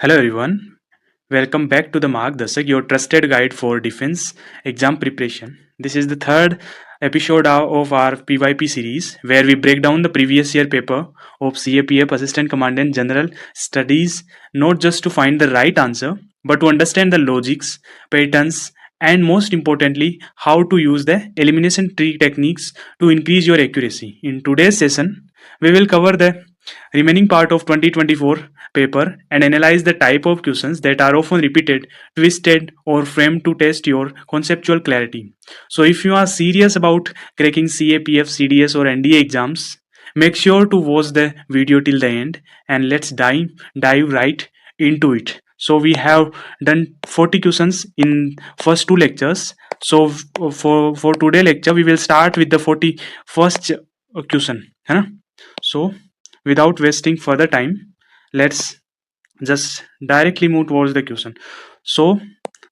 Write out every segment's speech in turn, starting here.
Hello everyone, welcome back to the Mark Dasak, your trusted guide for defense exam preparation. This is the third episode of our PYP series where we break down the previous year paper of CAPF Assistant Commandant General Studies, not just to find the right answer, but to understand the logics, patterns, and most importantly, how to use the elimination tree techniques to increase your accuracy. In today's session, we will cover the remaining part of 2024 paper and analyze the type of questions that are often repeated, twisted, or framed to test your conceptual clarity. So, if you are serious about cracking CAPF, CDS, or NDA exams, make sure to watch the video till the end and let's dive right into it. So we have done 40 questions in first two lectures. So for today lecture we will start with the 41st question. है ना? So without wasting further time, let's just directly move towards the question. So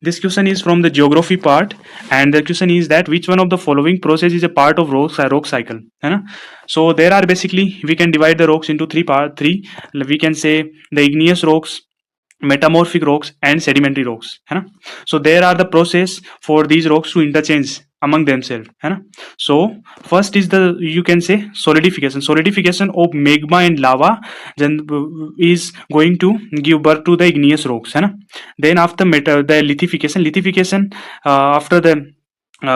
this question is from the geography part, and the question is that which one of the following process is a part of rock cycle, है ना? So there are basically we can divide the rocks into three. We can say the igneous rocks, metamorphic rocks, and sedimentary rocks, है ना? So there are the process for these rocks to interchange among themselves, है ना? So first is the, you can say, solidification of magma and lava is going to give birth to the igneous rocks, है ना? Then after the lithification, after the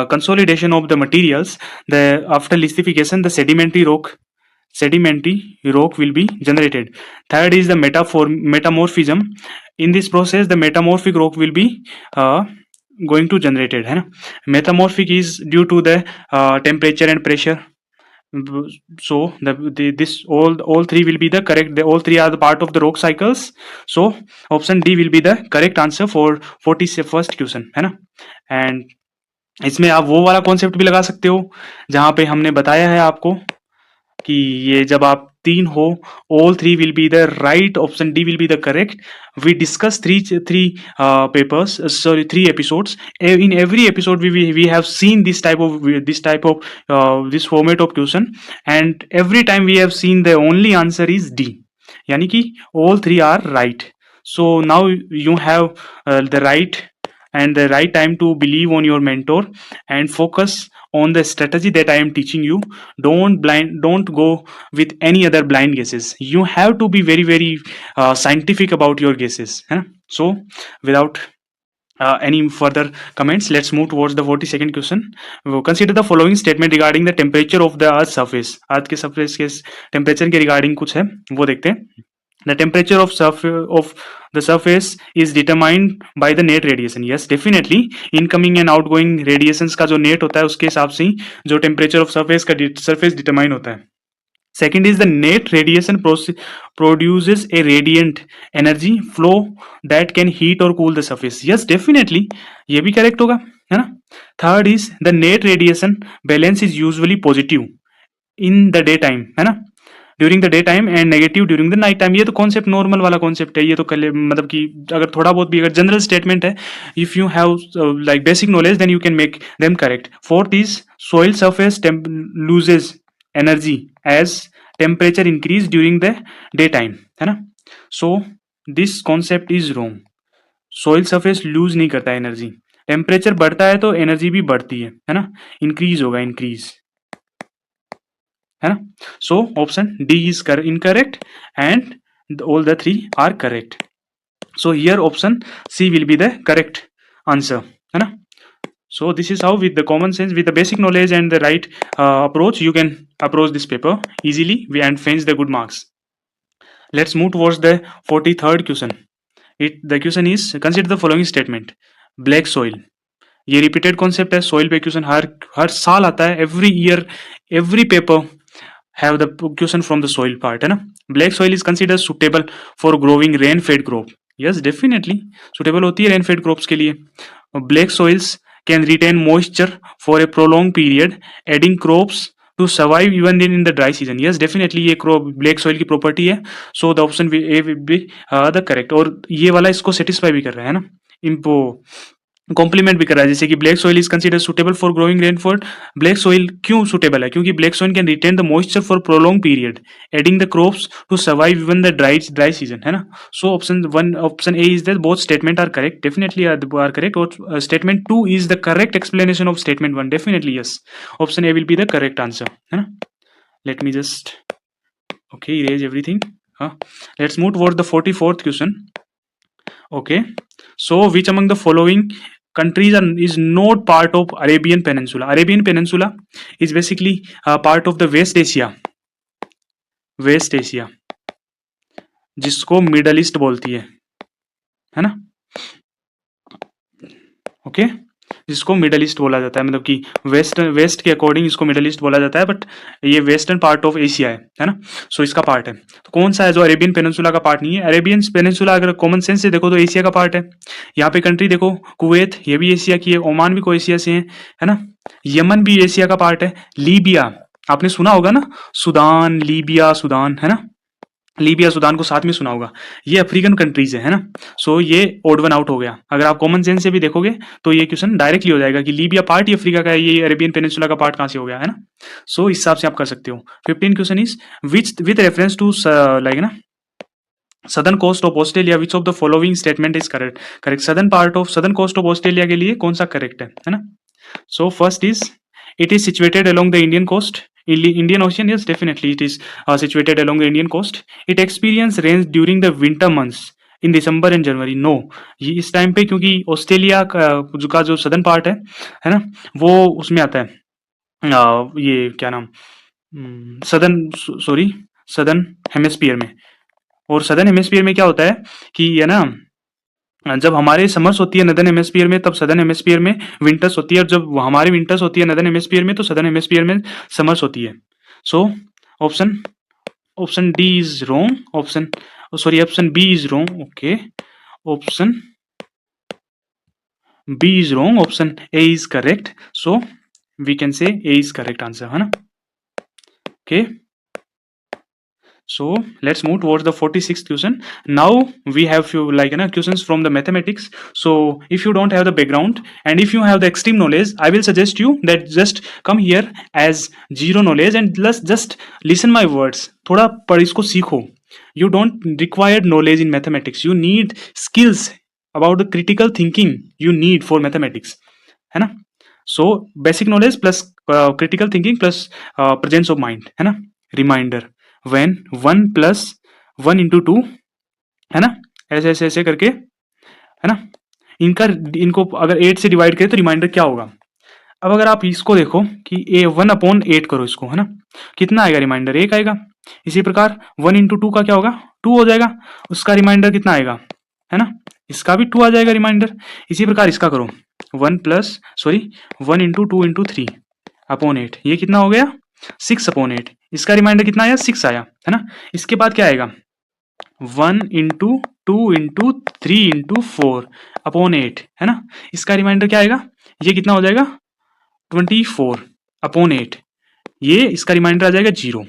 consolidation of the materials, the after lithification the sedimentary rock will be generated. Third is the metamorphism. In this process the metamorphic rock will be going to generated, है ना? Metamorphic is due to the temperature and pressure. So this all three will be the correct. All three are the part of the rock cycles. So option D will be the correct answer for 41st question, है ना? And इसमें आप वो वाला concept भी लगा सकते हो जहाँ पे हमने बताया है आपको कि ये जब आप तीन हो, all three will be the right, option D will be the correct. We discussed three papers, three episodes. In every episode we have seen this type of this format of question, and every time we have seen the only answer is D, यानी कि all three are right. So now you have the right time to believe on your mentor and focus on the strategy that I am teaching you. Don't go with any other blind guesses. You have to be very scientific about your guesses, है ना? So without any further comments, let's move towards the 42nd question. We'll consider the following statement regarding the temperature of the earth surface. अर्थ के surface के temperature के regarding कुछ है, वो देखते हैं. The temperature of the surface is determined by the net radiation. Yes, definitely incoming and outgoing radiations का जो net होता है उसके हिसाब से ही जो temperature of surface determine होता है. Second is the net radiation produces a radiant energy flow that can heat or cool the surface. Yes, definitely ये भी correct होगा, है ना? Third is the net radiation balance is usually positive in the daytime, है ना? During the day time and negative during the night time. ये तो concept normal वाला कॉन्सेप्ट है. ये तो मतलब कि अगर थोड़ा बहुत भी अगर जनरल स्टेटमेंट है, if you have like basic knowledge then you can make them correct. Fourth is soil surface loses energy as temperature increase during the day time, है ना? So this concept is wrong. Soil surface lose नहीं करता energy. Temperature बढ़ता है तो energy भी बढ़ती है ना? इंक्रीज होगा, इंक्रीज, है ना? So option D is incorrect and all the three are correct. So here option C will be the correct answer, है ना? So this is how, with the common sense, with the basic knowledge and the right approach, you can approach this paper easily and fetch the good marks. Let's move towards the 43rd question. The question is, consider the following statement. Black soil. ये repeated concept है. Soil पे question हर साल आता है. Every year every paper have the question from the soil part, है ना? Black soil is considered suitable for growing rain fed crop. Yes, definitely suitable होती है rain fed crops के लिए. Black soils can retain moisture for a prolonged period, adding crops to survive even in the dry season. Yes, definitely ये black soil की property है. So the option A will be the correct. और ये वाला इसको satisfy भी कर रहा है ना? कॉम्प्लीमेंट भी कर रहा है, जैसे कि black soil is consider suitable for growing rainfall. Black soil क्यों सुटेबल है? क्योंकि black soil can retain the moisture for prolong period, adding the crops to survive even the dry season, है ना। So option one, option A is that both statement are correct, definitely are correct, और statement two is the correct explanation of statement one, definitely yes, option A will be the correct answer, है ना। Late me just okay erase everything. Let's move toward the 44th question. Okay, so which among the following countries is not part of Arabian Peninsula? Arabian Peninsula is basically part of the West Asia, जिसको middle east बोलती है ना। Okay, जिसको middle east बोला जाता है, मतलब कि वेस्ट के अकॉर्डिंग इसको मिडल ईस्ट बोला जाता है, बट ये वेस्टर्न पार्ट ऑफ एशिया है ना। सो इसका पार्ट है, तो कौन सा है जो अरेबियन पेनिनसुला का पार्ट नहीं है? अरेबियन पेनिनसुला अगर कॉमन सेंस से देखो तो एशिया का पार्ट है। यहाँ पे कंट्री देखो, कुवैत, ये भी एशिया की है, ओमान भी को एशिया से है ना, यमन भी एशिया का पार्ट है, लीबिया आपने सुना होगा ना, सुदान, लीबिया, सुदान, है ना, लीबिया सुदान को साथ में सुना होगा, ये अफ्रीकन कंट्रीज है ना। सो ये ओड वन आउट हो गया। अगर आप कॉमन सेंस से भी देखोगे तो ये क्वेश्चन डायरेक्टली हो जाएगा कि लीबिया पार्ट ही अफ्रीका का है, ये अरेबियन पेनिनसुला का पार्ट कहां से हो गया, है ना। सो इस हिसाब से आप कर सकते हो। 15 question is with reference to like ना southern coast of Australia, which of the following statement is correct. Southern coast of Australia के लिए कौन सा करेक्ट है ना। So first is it is situated along the Indian coast, Indian Ocean. Yes, definitely it is situated along the Indian coast. It experience rains during the winter months in December and January. No, ये इस time पे क्योंकि Australia का जो southern part है ना, वो उसमें आता है ये क्या नाम, सदर्न हेमिस्फीयर में। और सदर्न हेमिस्फीयर में क्या होता है कि है ना, जब हमारे समर्स होती है नदर्न हेमिस्फीयर में, तब सदर्न हेमिस्फीयर में विंटर्स होती है, और जब हमारी विंटर्स होती है नदर्न हेमिस्फीयर में, तो सदर्न हेमिस्फीयर में समर्स होती है। So option D is wrong, option B is wrong. Okay, option B is wrong, option A is correct. So we can say A is correct answer, है ना। Okay, so let's move towards the 46th question. Now we have few questions from the mathematics. So if you don't have the background and if you have the extreme knowledge, I will suggest you that just come here as zero knowledge and just listen my words. थोड़ा पढ़ इसको सीखो. You don't require knowledge in mathematics. You need skills about the critical thinking you need for mathematics, है ना. So basic knowledge plus critical thinking plus presence of mind, है ना. Reminder when 1 plus 1 into 2, है ना, ऐसे ऐसे ऐसे करके, है ना, इनको अगर 8 से डिवाइड करें तो रिमाइंडर क्या होगा। अब अगर आप इसको देखो कि 1/8 करो इसको, है ना, कितना आएगा रिमाइंडर, 1 आएगा। इसी प्रकार 1 into 2 का क्या होगा, 2 हो जाएगा, उसका रिमाइंडर कितना आएगा, है ना, इसका भी 2 आ जाएगा रिमाइंडर। इसी प्रकार इसका करो 1 into 2 into 3/8, ये कितना हो गया 6/8, इसका रिमाइंडर कितना आया 6 आया, है ना। इसके बाद क्या आएगा 1 into 2 into 3 into 4/8, है ना, इसका रिमाइंडर क्या आएगा, ये कितना हो जाएगा 24/8, ये इसका रिमाइंडर आ जाएगा 0।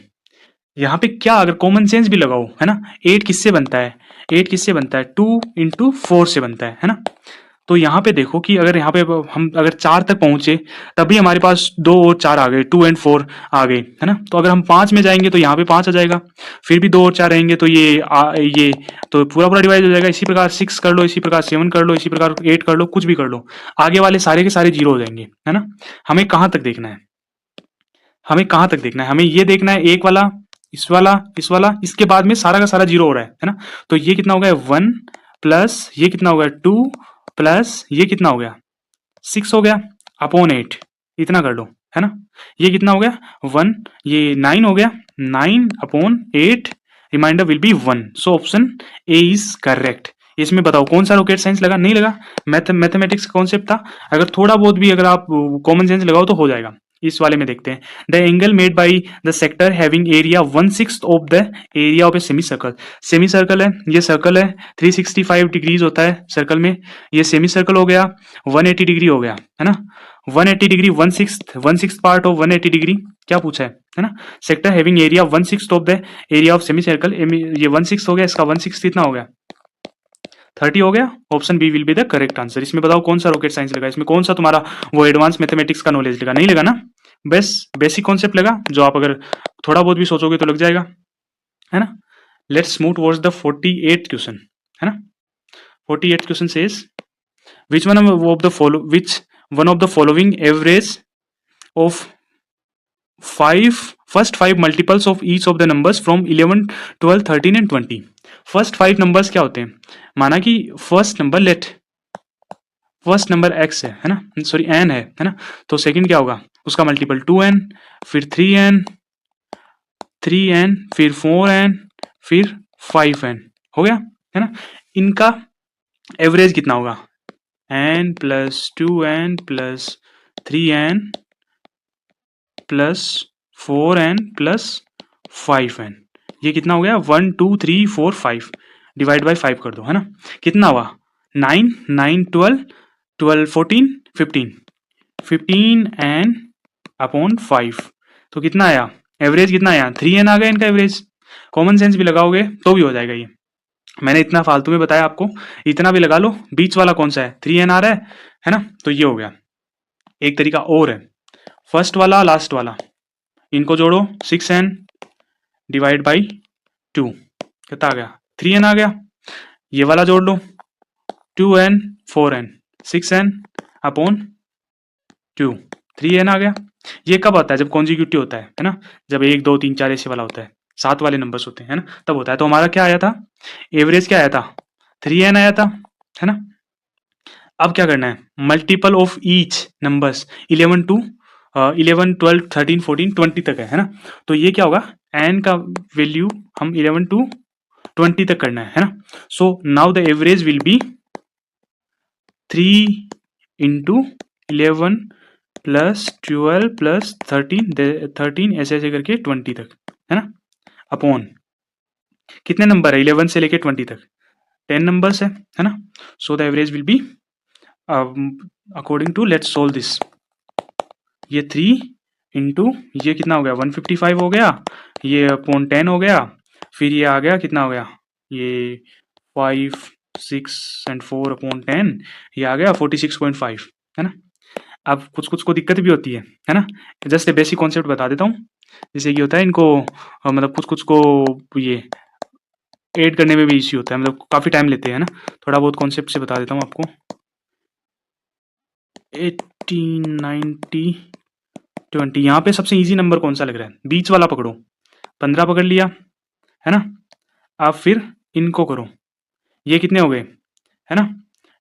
यहाँ पे क्या अगर कॉमन सेंस भी लगाओ, है ना, 8 किससे बनता है, 8 किससे बनता है 2 into 4 से बनता है ना। तो यहाँ पे देखो कि अगर यहाँ पे हम अगर 4 तक पहुंचे तभी हमारे पास 2 और 4 आ गए, 2 and 4 आ गए, है ना। तो अगर हम 5 में जाएंगे तो यहाँ पे 5 आ जाएगा, फिर भी 2 और 4 रहेंगे तो ये तो पूरा डिवाइड हो जाएगा। इसी प्रकार 6 कर लो, इसी प्रकार 7 कर लो, इसी प्रकार 8 कर लो, कुछ भी कर लो, आगे वाले सारे के सारे 0 हो जाएंगे, है ना। हमें कहाँ तक देखना है, हमें ये देखना है एक वाला, इस वाला, इसके बाद में सारा का सारा 0 हो रहा है ना। तो ये कितना हो गया 1 प्लस ये कितना हो गया 2 प्लस ये कितना हो गया 6 हो गया /8, इतना कर लो, है ना। ये कितना हो गया 1, ये 9 हो गया, 9/8, remainder will be 1। So option A is correct. इसमें बताओ कौन सा रॉकेट साइंस लगा, नहीं लगा, मैथमेटिक्स का कॉन्सेप्ट था। अगर थोड़ा बहुत भी अगर आप कॉमन सेंस लगाओ तो हो जाएगा। इस वाले में देखते हैं, the angle made by the sector having area 1/6 of the area of a semi circle है, ये सर्कल है 365 डिग्रीज होता है सर्कल में, ये सेमी सर्कल हो गया 180 डिग्री हो गया, है ना। 180 डिग्री 1/6 पार्ट ऑफ 180 डिग्री क्या पूछा है ना। Sector having area 1/6 of the area of semi circle, ये 1/6 हो गया, इसका 1/6 कितना हो गया 30 हो गया, option B will be the correct answer. इसमें बताओ कौन सा रॉकेट साइंस लगा, इसमें कौन सा तुम्हारा वो एडवांस मैथमेटिक्स का नॉलेज लगा, नहीं लगा ना, बस बेसिक कॉन्सेप्ट लगा, जो आप अगर थोड़ा बहुत भी सोचोगे तो लग जाएगा, है ना। Let's move towards the 48th question, है ना। 48th question says which one of the following average of first five multiples of each of the numbers from 11, 12, 13 and 20। First five numbers क्या होते हैं, माना कि फर्स्ट नंबर x है ना, sorry n है ना, तो सेकंड क्या होगा उसका मल्टीपल 2n, फिर 3n, फिर 4n, फिर 5n, हो गया, है ना। इनका एवरेज कितना होगा, n plus 2n plus 3n plus 4n plus 5n, ये कितना हो गया 1 2 3 4 5, डिवाइड बाई 5 कर दो, है ना। कितना हुआ 9 9 12 12 14 15 15n अपॉन 5, तो कितना आया एवरेज, कितना आया 3n आ गया इनका एवरेज। कॉमन सेंस भी लगाओगे तो भी हो जाएगा ये, मैंने इतना फालतू में बताया आपको, इतना भी लगा लो। बीच वाला कौन सा है 3n आ रहा है ना, तो ये हो गया। एक तरीका और है, फर्स्ट वाला लास्ट वाला इनको जोड़ो 6n डिवाइड बाई 2, कितना आ गया 3n आ गया। ये वाला जोड़ लो 2n 4n 6n upon 2 3n आ गया। ये कब आता है, जब कॉन्जिक्यूटिव होता है ना, जब 1 2 3 4 ऐसे वाला होता है, 7 वाले नंबर्स होते हैं ना, तब होता है। तो हमारा क्या आया था एवरेज, क्या आया था 3n आया था, है ना। अब क्या करना है multiple of each numbers 11 to 11 12 13 14 20 तक है ना, तो ये क्या होगा n का वैल्यू हम 11 टू 20 तक करना है ना। So now the average will be 3 into 11 plus 12 plus 13 ऐसे ऐसे करके 20 तक, है ना, अपॉन कितने नंबर है 11 से लेके 20 तक 10 नंबर्स है ना। So the average will be according to let's solve this, ये 3 इंटू ये कितना हो गया 155 हो गया, ये अपॉन 10 हो गया, फिर ये आ गया कितना हो गया ये 5 6 एंड 4 अपॉन 10, ये आ गया 46.5, है ना। अब कुछ कुछ को दिक्कत भी होती है ना, जस्ट ए बेसिक कॉन्सेप्ट बता देता हूँ। जैसे ये होता है इनको मतलब कुछ कुछ को ये ऐड करने में भी इश्यू होता है, मतलब काफ़ी टाइम लेते हैं ना, थोड़ा बहुत कॉन्सेप्ट से बता देता हूँ आपको। 18 90 20, यहाँ पे सबसे इजी नंबर कौन सा लग रहा है, बीच वाला पकड़ो, 15 पकड़ लिया, है ना। अब फिर इनको करो, ये कितने हो गए, है ना,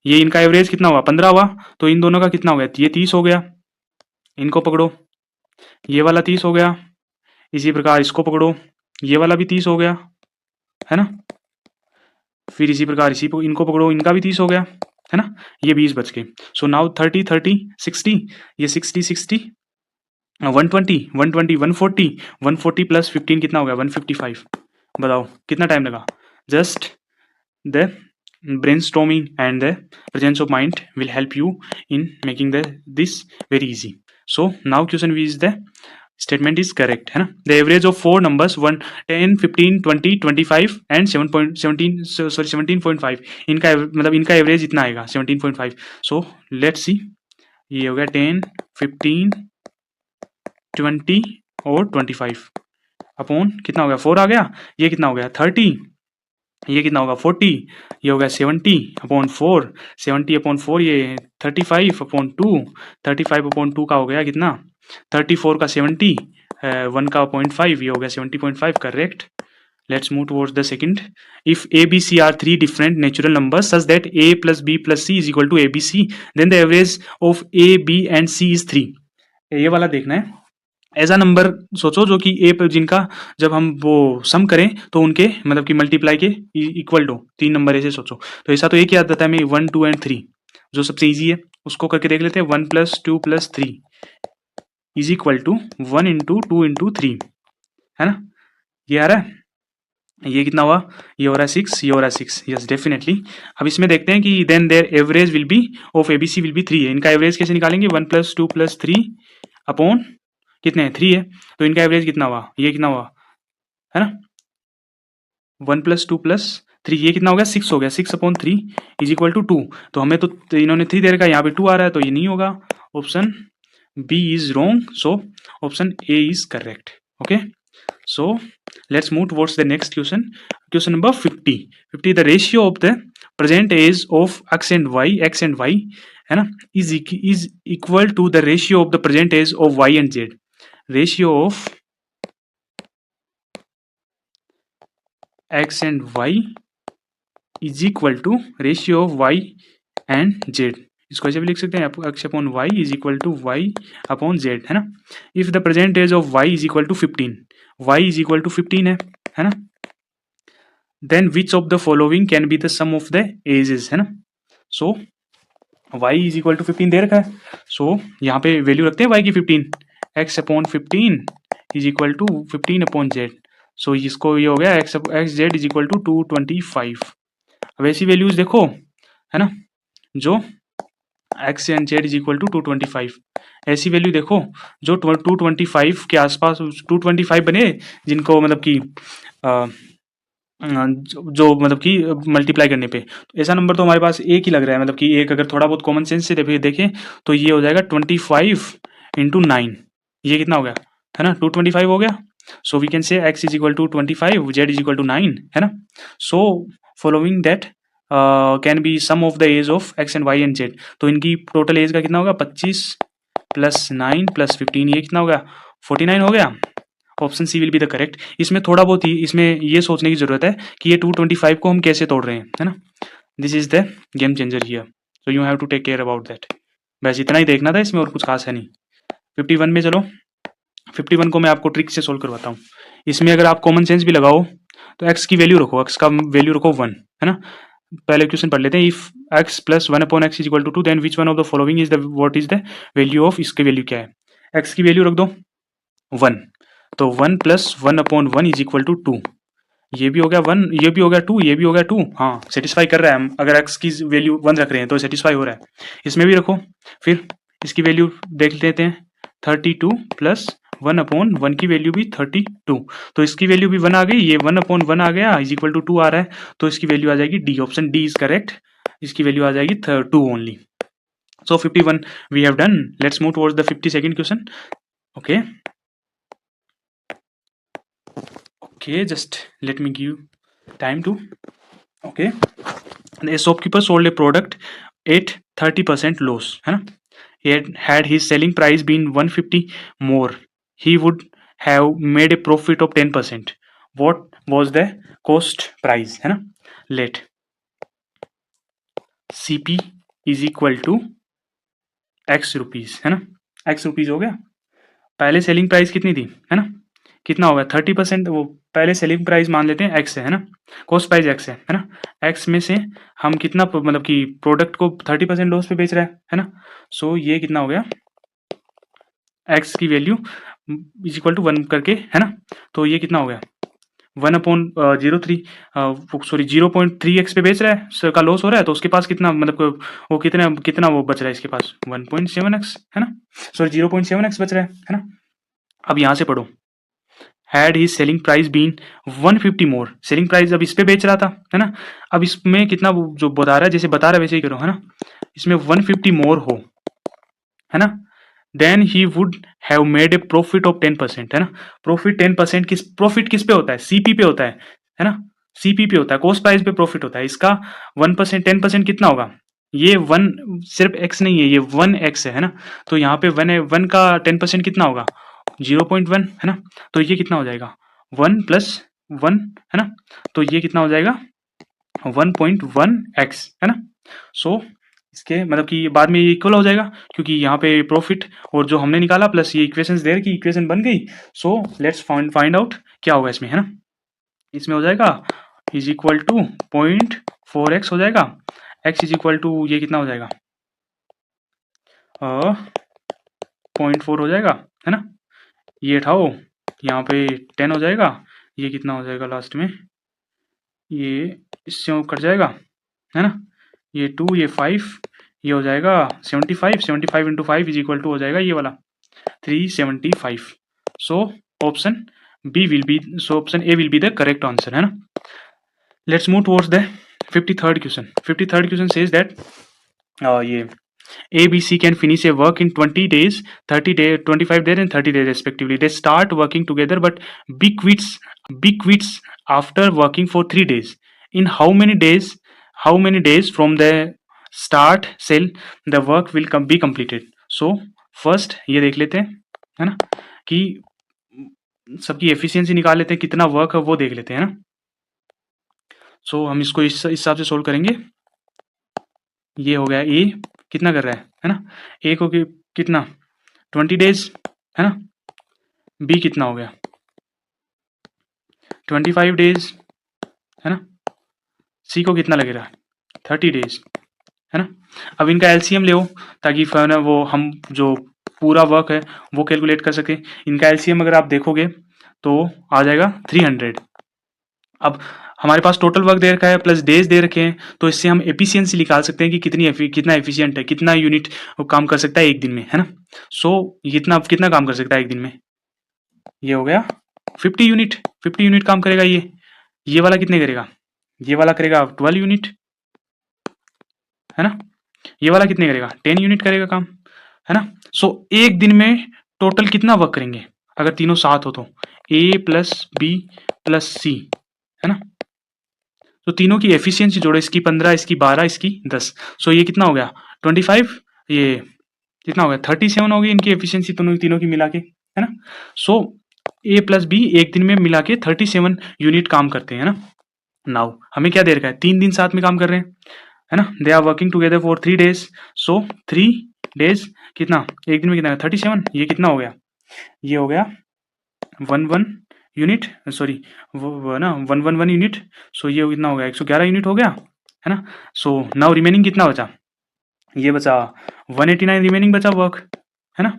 ये इनका एवरेज कितना हुआ 15 हुआ, तो इन दोनों का कितना हो गया ये 30 हो गया, इनको पकड़ो, ये वाला 30 हो गया, इसी प्रकार इसको पकड़ो, ये वाला भी 30 हो गया, है ना। फिर इसी प्रकार इनको पकड़ो, इनका भी 30 हो गया, है ना, ये 20 बच गए। सो नाउ 30 30 60, ये 60 60 120 120 140 140 प्लस 15 कितना हो गया 155, बताओ कितना टाइम लगा। Just the brainstorming and the presence of mind will help you in making this very easy. So now question is the statement is correct, है ना। the average of four numbers 1 10 15 20 25 and 17.5, इनका मतलब इनका average इतना आएगा 17.5। so let's see, ये हो गया 10 15 20 और 25 अपॉन कितना हो गया 4 आ गया, ये कितना हो गया 30, ये कितना होगा 40, ये हो गया 70 अपॉन 4, 70 अपॉन 4 ये 35 अपॉन 2, 35 अपॉन 2 का हो गया कितना 34 का 70, 1 का 0.5, ये हो गया 70.5, correct. Let's move towards the second, if A B C are three different natural numbers such that A plus B plus C is equal to A B C, then the average of A B and C is 3। ये वाला देखना है, ऐसा number सोचो जो कि ए पर जिनका जब हम वो सम करें तो उनके मतलब कि मल्टीप्लाई के इक्वल टू 3 नंबर ऐसे सोचो। तो ऐसा तो एक ही आता था हमें 1 2 एंड 3, जो सबसे इजी है उसको करके देख लेते हैं। 1 plus 2 plus 3 is equal to 1 into 2 into 3, है ना, ये आ रहा है। ये कितना हुआ, ये हो रहा है 6, ये हो रहा है 6, यस डेफिनेटली। अब इसमें देखते हैं कि then their average will be of A B C will be 3 है। इनका एवरेज कैसे निकालेंगे 1 प्लस 2 प्लस 3 अपॉन कितने 3 है, तो इनका एवरेज कितना हुआ, ये कितना हुआ, है ना 1 प्लस 2 प्लस 3, ये कितना हो गया 6 हो गया, 6/3 इज इक्वल टू 2। तो हमें तो इन्होंने 3 दे रखा है, यहाँ पे 2 आ रहा है, तो ये नहीं होगा, option B is wrong, so option A is correct. Okay, so let's move towards the next question. Question number 50. The ratio of the present age of x and y है ना is equal to the ratio of the present age of y and z. Ratio of x and y is equal to ratio of y and z. इसको ऐसे भी लिख सकते हैं, x upon y is equal to y upon z, है ना। If the present age of y is equal to 15, y is equal to 15 है ना, then which of the following can be the sum of the ages, है ना। So y is equal to 15 दे रखा है, सो यहाँ पे वैल्यू रखते हैं y की 15, x upon 15 is equal to 15 upon z। So इसको ये हो गया x z is equal to 225। अब ऐसी वैल्यूज देखो, है ना, जो x and z is equal to 225, ऐसी वैल्यू देखो जो 225 के आसपास 225 बने, जिनको मतलब कि जो मतलब कि मल्टीप्लाई करने पे, तो ऐसा नंबर तो हमारे पास एक ही लग रहा है, मतलब कि एक अगर थोड़ा बहुत कॉमन सेंस से देखें तो ये हो जाएगा 25 इंटू 9, ये कितना हो गया, है ना, 225 हो गया। So we can say x is equal to 25, z is equal to 9, है ना। So following that can be sum of the age of x and y and z। तो इनकी टोटल एज का कितना होगा, 25 प्लस 9 प्लस 15, ये कितना हो गया, 49 हो गया। Option C will be the correct. इसमें थोड़ा बहुत ही इसमें ये सोचने की जरूरत है कि ये 225 को हम कैसे तोड़ रहे हैं, है ना। This is the game changer here, so you have to take care about that. बस इतना ही देखना था इसमें, और कुछ खास है नहीं। 51 में चलो, 51 को मैं आपको ट्रिक से सोल्व करवाता हूँ। इसमें अगर आप कॉमन सेंस भी लगाओ तो x की वैल्यू रखो, x का वैल्यू रखो 1, है ना। पहले क्वेश्चन पढ़ लेते हैं। If x plus 1 upon x is equal to 2 then which one of the following is the what is the value of, इसकी वैल्यू क्या है, x की वैल्यू रख दो 1, तो 1 plus 1 upon 1 is equal to 2, ये भी हो गया 1, ये भी हो गया 2, ये भी हो गया 2, हाँ सेटिस्फाई कर रहा है। हम अगर x की वैल्यू 1 रख रहे हैं तो सेटिस्फाई हो रहा है। इसमें भी रखो, फिर इसकी वैल्यू देख लेते हैं, 32 प्लस 1 अपॉन 1 की वैल्यू भी 32, तो इसकी वैल्यू भी 1 आ गई, ये 1 अपॉन 1 आ गया इज इक्वल टू 2 आ रहा है, तो इसकी वैल्यू आ जाएगी D, option D is correct. इसकी वैल्यू आ जाएगी 2 only. So 51 we have done. Let's move towards the 52nd question. Okay okay, just let me give time to, okay, the shopkeeper sold a product at 30% loss, है ना। had his selling price been 150 more, he would have made a profit of 10%. what was the cost price, है ना। let cp is equal to x rupees, है ना, x rupees हो गया। पहले selling price कितनी थी, है ना, कितना होगा 30%, वो पहले सेलिंग प्राइस मान लेते हैं x है ना, कॉस्ट प्राइस x है ना, x में से हम कितना मतलब कि प्रोडक्ट को 30% लॉस पे बेच रहा है ना। सो ये कितना हो गया, x की वैल्यू इज इक्वल टू 1 करके, है ना, तो ये कितना हो गया 1 अपॉन 0.3 सॉरी 0.3x पे बेच रहा है, सर का लॉस हो रहा है, तो उसके पास कितना मतलब वो कितना वो बच रहा है इसके पास 1.7x, है ना, सॉरी 0.7x बच रहा है ना। अब यहाँ से पढ़ो, had he selling price been 150 more, selling price अब इस पे बेच रहा था, है ना। अब इसमें कितना जो बता रहा है, जैसे बता रहा है वैसे ही करो, है ना। इसमें 150 मोर हो, है ना, then he would have made a profit of 10%, है ना। प्रॉफिट 10% किस पे होता है, सीपी पे होता है ना, सीपी पे होता है, कॉस्ट प्राइस पे प्रॉफिट होता है। इसका 1% 10% कितना होगा, ये 1 सिर्फ x नहीं है, ये 1x है ना, तो यहाँ पे 1 है, 1 का 10% कितना होगा 0.1, है ना, तो ये कितना हो जाएगा 1 प्लस 1, है ना, तो ये कितना हो जाएगा 1.1x, है ना। सो इसके मतलब कि बाद में ये इक्वल हो जाएगा, क्योंकि यहाँ पे प्रॉफिट और जो हमने निकाला प्लस ये इक्वेशन देर की इक्वेशन बन गई। सो लेट्स फाइंड आउट क्या होगा इसमें, है ना। इसमें हो जाएगा इज इक्वल टू 0.4x हो जाएगा, x इज इक्वल टू ये कितना हो जाएगा 0.4 हो जाएगा, है ना, ये उठाओ यहाँ पे 10 हो जाएगा, ये कितना हो जाएगा लास्ट में, ये इससे कट जाएगा, है ना, ये 2 ये 5, ये हो जाएगा 75 इंटू 5 इज इक्वल टू हो जाएगा ये वाला 375। So option B will be, so option A will be the correct answer, है ना। Let's move towards the 53rd question. 53rd question says that ये A, B, C can finish a work in 20 days, 30 days, 25 days, and 30 days respectively. They start working together, but B quits after working for 3 days. In how many days? How many days from the start cell the work will be completed? So first ये देख लेते हैं, है ना, कि सबकी efficiency निकाल लेते हैं, कितना वर्क है वो देख लेते हैं, है ना. सो हम इसको इस हिसाब से सोल्व करेंगे. ये हो गया ए कितना कर रहा है ना, ए को कितना 20 डेज, है ना. बी कितना हो गया 25 डेज, है ना. सी को कितना लगेगा 30 डेज, है ना. अब इनका एलसीएम ले ताकि ना वो हम जो पूरा वर्क है वो कैलकुलेट कर सके. इनका एलसीएम अगर आप देखोगे तो आ जाएगा 300. अब हमारे पास टोटल वर्क दे रखा है प्लस डेज दे रखे हैं, तो इससे हम एफिशिएंसी निकाल सकते हैं कि कितना एफिशिएंट है, कितना यूनिट काम कर सकता है एक दिन में, है ना. सो कितना काम कर सकता है एक दिन में, ये हो गया 50 यूनिट. 50 यूनिट काम करेगा ये वाला कितने करेगा, ये वाला करेगा 12 यूनिट, है ना. ये वाला कितने करेगा 10 यूनिट करेगा काम, है ना. सो एक दिन में टोटल कितना वर्क करेंगे अगर तीनों साथ हो तो ए प्लस बी प्लस सी, है ना. तो तीनों की एफिशिएंसी जोड़ो, इसकी 15, इसकी 12, इसकी 10. सो ये कितना हो गया 25, ये कितना हो गया 37 होगी इनकी एफिशिएंसी तीनों की मिला के, है ना. सो ए प्लस बी एक दिन में मिला के 37 यूनिट काम करते हैं, है ना. नाउ हमें क्या दे रखा है 3 दिन साथ में काम कर रहे हैं, है ना. They are working together for 3 days. So 3 days कितना एक दिन में कितना 37, ये कितना हो गया, ये हो गया 1 यूनिट, सॉरी वो ना 1 यूनिट. सो ये कितना हो गया 111 यूनिट हो गया, है ना. सो नाउ रिमेनिंग कितना बचा, ये बचा 189 रिमेनिंग बचा वर्क, है ना.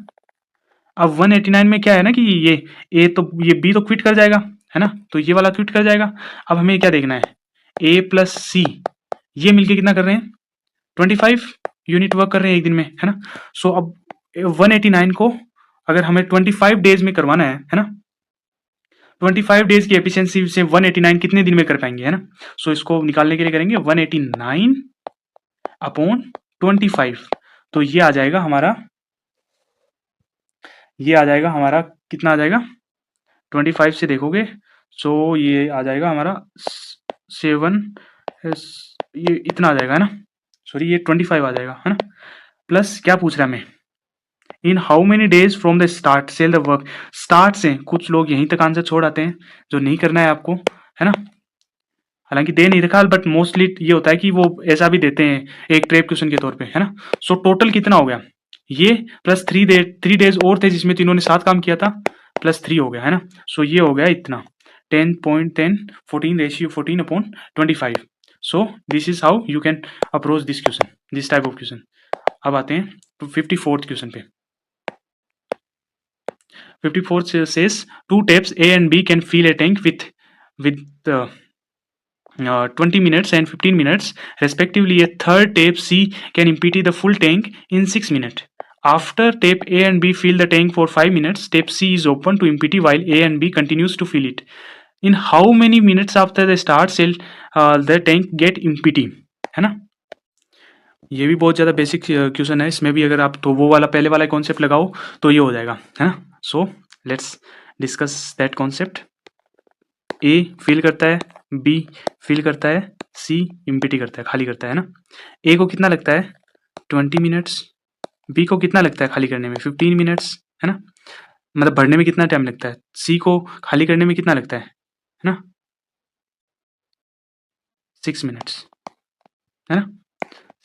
अब 189 में क्या है ना कि ये बी तो क्विट कर जाएगा, है ना. तो ये वाला क्विट कर जाएगा. अब हमें क्या देखना है ए प्लस सी ये मिलके कितना कर रहे हैं 25 यूनिट वर्क कर रहे हैं एक दिन में, है ना. सो अब 189 को अगर हमें 25 डेज में करवाना है ना, 25 डेज की एफिशिएंसी से 189 कितने दिन में कर पाएंगे, है ना. सो इसको निकालने के लिए करेंगे 189 अपॉन 25. तो ये आ जाएगा हमारा कितना आ जाएगा 25 से देखोगे. सो ये आ जाएगा हमारा 7, ये इतना आ जाएगा, है ना. सॉरी ये 25 आ जाएगा, है ना. प्लस क्या पूछ रहा है हमें in how many days from the start shall the work. Start से कुछ लोग यहीं तक आंसर छोड़ आते हैं जो नहीं करना है आपको, है ना. हालांकि दे नहीं रखा बट मोस्टली ये होता है कि वो ऐसा भी देते हैं एक ट्रेप क्वेश्चन के तौर पे, है ना. सो टोटल कितना हो गया ये प्लस 3 डेज और थे जिसमें तीनों ने साथ काम किया था, प्लस 3 हो गया, है ना. सो ये हो गया इतना 10.10 14 ratio 14 upon 25. So this is how you can approach this type of question. अब आते हैं 54th क्वेश्चन पे. 54th says 2 taps A and B can fill a tank with 20 minutes and 15 minutes respectively. A third tape C can empty the full tank in 6 minutes. After tape A and B fill the tank for 5 minutes, tape C is open to empty while A and B continues to fill it. In how many minutes after the start cell the tank get empty, है ना. ये भी बहुत ज़्यादा basic question है. इसमें भी अगर आप तो वो वाला पहले वाला कॉन्सेप्ट लगाओ तो ये हो जाएगा, है ना. So let's discuss that concept. A fill करता है, बी फिल करता है, सी एम्प्टी करता है, खाली करता है ना. ए को कितना लगता है 20 मिनट्स, बी को कितना लगता है खाली करने में 15 मिनट्स, है ना. मतलब भरने में कितना टाइम लगता है, सी को खाली करने में कितना लगता है ना 6 मिनट्स, है ना.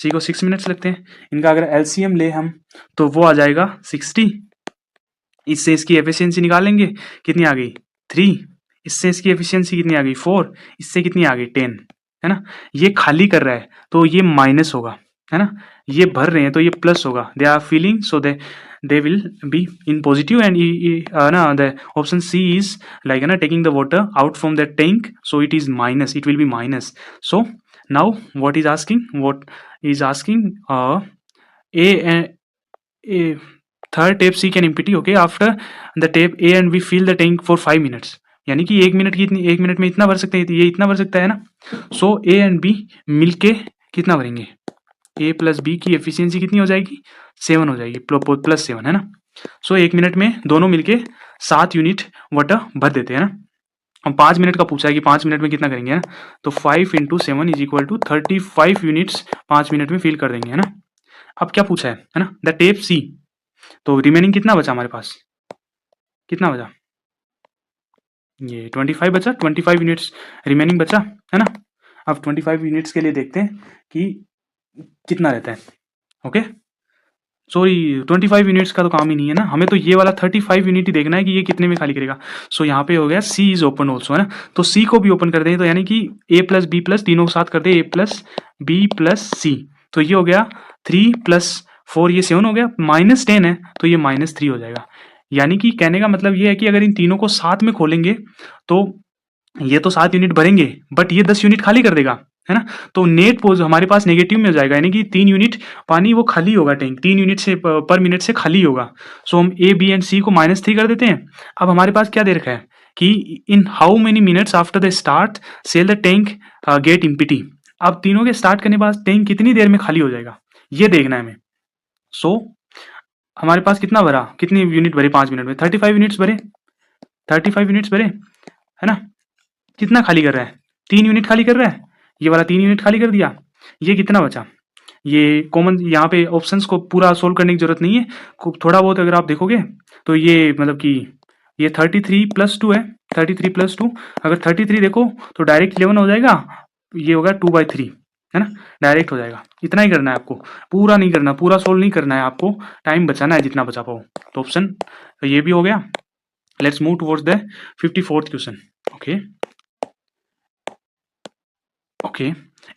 सी को 6 मिनट्स लगते हैं. इनका अगर एलसीएम ले हम तो वो आ जाएगा 60. इससे इसकी एफिशिएंसी निकालेंगे कितनी आ गई 3. इससे इसकी एफिशिएंसी कितनी आ गई 4. इससे कितनी आ गई 10, है ना. ये खाली कर रहा है तो ये माइनस होगा, है ना. ये भर रहे हैं तो ये प्लस होगा. They are filling so they will be in positive and na the option C is like na taking the water out from the tank, so it is minus, it will be minus. So now what is asking a third tape C can empty. Okay, after the tape A and we fill the tank for 5 minutes. यानी कि 1 minute की इतनी 1 minute में इतना भर सकते हैं, ये इतना भर सकता है ना। सो ए एंड बी मिलके कितना भरेंगे, ए प्लस बी की एफिशिएंसी कितनी हो जाएगी, 7 हो जाएगी, प्लस 7 है ना। सो 1 मिनट में दोनों मिलके 7 यूनिट वाटर भर देते हैं ना। हम 5 मिनट का पूछा है कि 5 मिनट में कितना करेंगे, है ना। तो 5 × 7 is equal to 35 units 5 minute में फिल कर देंगे, है ना। अब क्या पूछा है ना, द टेप सी। तो रिमेनिंग कितना बचा हमारे पास, कितना बचा, ये 25 बचा, 25 यूनिट्स रिमेनिंग बचा, है ना। अब 25 यूनिट्स के लिए देखते हैं कि कितना रहता है। ओके, सॉरी 25 यूनिट्स का तो काम ही नहीं है ना, हमें तो ये वाला 35 यूनिट ही देखना है कि ये कितने में खाली करेगा। सो यहाँ पे हो गया सी इज ओपन ऑल्सो, है ना। तो सी को भी ओपन कर दें, तो यानी कि ए प्लस बी प्लस तीनों के साथ कर दे, ए प्लस बी प्लस सी। तो ये हो गया 3 + 4, ये 7 हो गया, -10 है तो ये -3 हो जाएगा। यानी कि कहने का मतलब ये है कि अगर इन तीनों को साथ में खोलेंगे तो ये तो 7 यूनिट भरेंगे, बट ये 10 यूनिट खाली कर देगा, है ना। तो नेट पोज हमारे पास नेगेटिव में हो जाएगा, यानी कि 3 यूनिट पानी वो खाली होगा, टैंक 3 यूनिट से पर मिनट से खाली होगा। सो हम ए बी एंड सी को -3 कर देते हैं। अब हमारे पास क्या दे रखा है कि in how many minutes after the start shall the tank get empty. अब तीनों के स्टार्ट करने के बाद टैंक कितनी देर में खाली हो जाएगा, ये देखना है हमें। सो हमारे पास कितना भरा, कितनी यूनिट भरे 5 मिनट में, 35 यूनिट्स भरे, 35 यूनिट्स भरे, है ना। कितना खाली कर रहा है, 3 यूनिट खाली कर रहा है, ये वाला 3 यूनिट खाली कर दिया। ये कितना बचा, ये कॉमन, यहाँ पे ऑप्शंस को पूरा सोल्व करने की जरूरत नहीं है, थोड़ा बहुत अगर आप देखोगे तो ये मतलब कि ये 33 + 2 है, 33 + 2, अगर 33 देखो तो डायरेक्ट 11 हो जाएगा, ये होगा 2/3, है ना, डायरेक्ट हो जाएगा। इतना ही करना है आपको, पूरा नहीं करना, पूरा सोल्व नहीं करना है आपको, टाइम बचाना है जितना बचा पाओ। तो ऑप्शन ये भी हो गया। Let's move towards the 54th question. Okay Okay,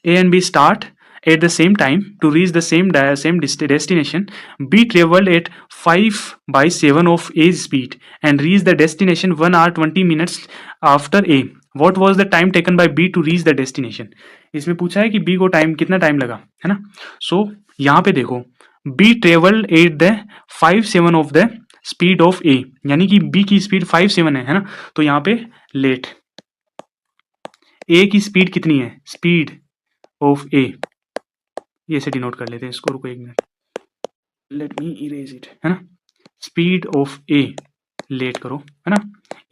A and B start at the same time to reach the same destination. B traveled at 5/7 of A's speed and reached the destination 1 hour 20 minutes after A. What was the time taken by B to reach the destination? इसमें पूछा है कि B को time कितना time लगा, है ना। सो यहाँ पे देखो, B traveled at the 5/7 of the speed of A, यानी कि B की स्पीड 5/7 है ना। तो यहाँ पे लेट ए की स्पीड कितनी है, स्पीड ऑफ ए, ये से डिनोट कर लेते हैं इसको, रुको 1 minute, let me erase it, है ना। स्पीड ऑफ ए लेट करो, है ना,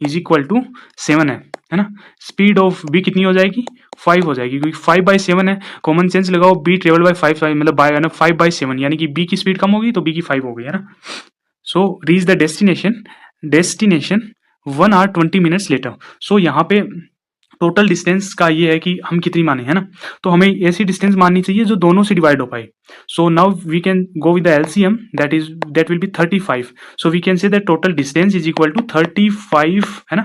इज इक्वल टू 7 है ना। स्पीड ऑफ बी कितनी हो जाएगी, 5 हो जाएगी, क्योंकि 5/7 है। कॉमन सेंस लगाओ, बी ट्रेवल बाय 5 मतलब बाय है ना 5/7, यानी कि बी की स्पीड कम होगी तो बी की 5 हो गई, है ना। So reach the destination 1 hour 20 minutes later. So यहाँ पे टोटल डिस्टेंस का ये है कि हम कितनी माने, है ना। तो हमें ऐसी डिस्टेंस माननी चाहिए जो दोनों से डिवाइड हो पाए। So now we can go with the LCM, that will be 35। So we can say that total distance is equal to 35, है ना,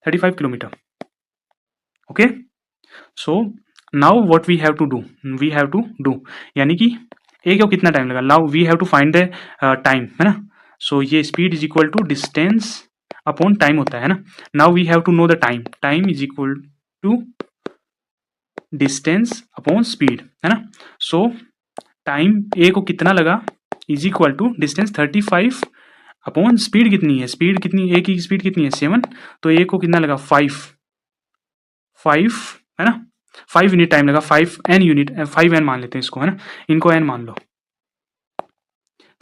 35 kilometre. Okay, so now what we have to do, यानी कि A को कितना time लगा, now we have to find the time, है ना। So ये speed is equal to distance upon time होता है ना। Now we have to know the time, time is equal to distance upon speed, है ना। सो टाइम ए को कितना लगा is equal to distance 35 upon speed कितनी है, स्पीड कितनी, ए की स्पीड कितनी है 7, तो ए को कितना लगा 5 है ना। 5 यूनिट टाइम लगा, 5n यूनिट, 5n मान लेते हैं इसको, है ना, इनको n मान लो,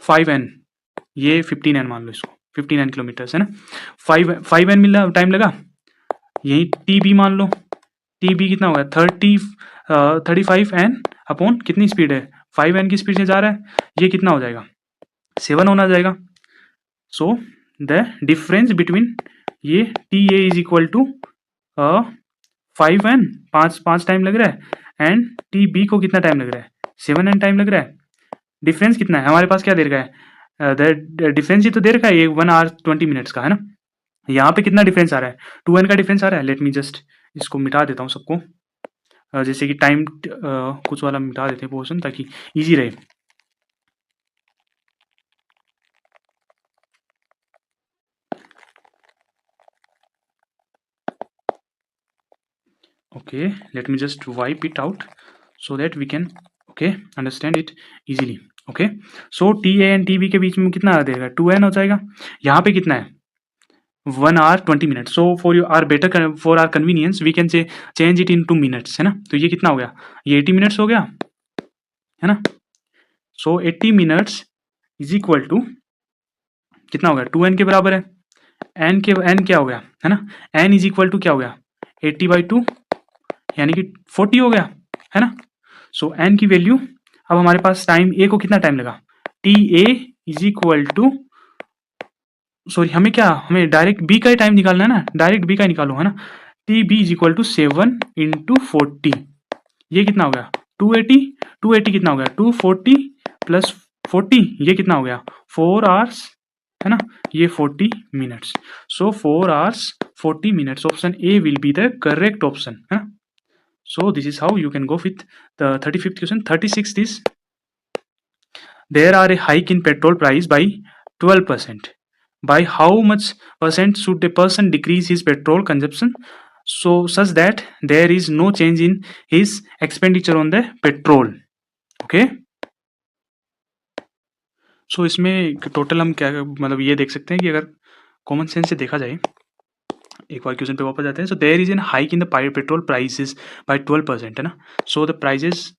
5n, ये 15n मान लो इसको, 15n किलोमीटर्स, है ना। 5n मिला टाइम लगा, यही टी बी मान लो, टी बी कितना होगा 35n अपॉन कितनी स्पीड है, 5n की स्पीड से जा रहा है, ये कितना हो जाएगा 7 होना जाएगा। सो द डिफरेंस बिटवीन ये T A is equal to 5n, 5 time लग रहा है, एंड टी बी को कितना टाइम लग रहा है 7n टाइम लग रहा है। डिफरेंस कितना है हमारे पास, क्या दे रखा है, द डिफरेंस ही तो दे रखा है, 1 hour 20 minutes का, है ना। यहाँ पे कितना डिफरेंस आ रहा है, 2n का डिफरेंस आ रहा है। लेट मी जस्ट इसको मिटा देता हूँ सबको, जैसे कि टाइम कुछ वाला मिटा देते हैं पोर्शन, ताकि इजी रहे। Okay, let me just wipe it out so that we can understand it easily. Okay, so T A and T B के बीच में कितना आ जाएगा 2n हो जाएगा। यहाँ पे कितना है 1 hour 20 minutes. So for our convenience we can say change it into minutes, है ना. तो ये कितना हो गया, ये 80 minutes हो गया, है ना. So 80 minutes is equal to कितना हो गया, 2n के बराबर है. n क्या हो गया, है ना. n इज इक्वल टू क्या हो गया, 80/2 यानी कि 40 हो गया, है ना. सो n की वैल्यू, अब हमारे पास टाइम a को कितना टाइम लगा, T A is equal to, sorry हमें डायरेक्ट b का ही टाइम निकालना है ना, डायरेक्ट b का ही निकालो, है ना. T B is equal to 7 into 40, ये कितना हो गया 280. 280 कितना हो गया 240 प्लस 40, ये कितना हो गया 4 आवर्स, है ना. ये 40 minutes. So 4 hours 40 minutes, option A will be the correct option, है ना. So this is how you can go with the 35th question. 36th is, there are a hike in petrol price by 12%. By how much percent should a person decrease his petrol consumption so such that there is no change in his expenditure on the petrol? Okay. So इसमें total हम क्या मतलब ये देख सकते हैं कि अगर कॉमन सेंस से देखा जाए, एक बार क्वेश्चन पे वापस जाते हैं. So there is an hike in the petrol prices by 12%, है ना. सो द प्राइजेस,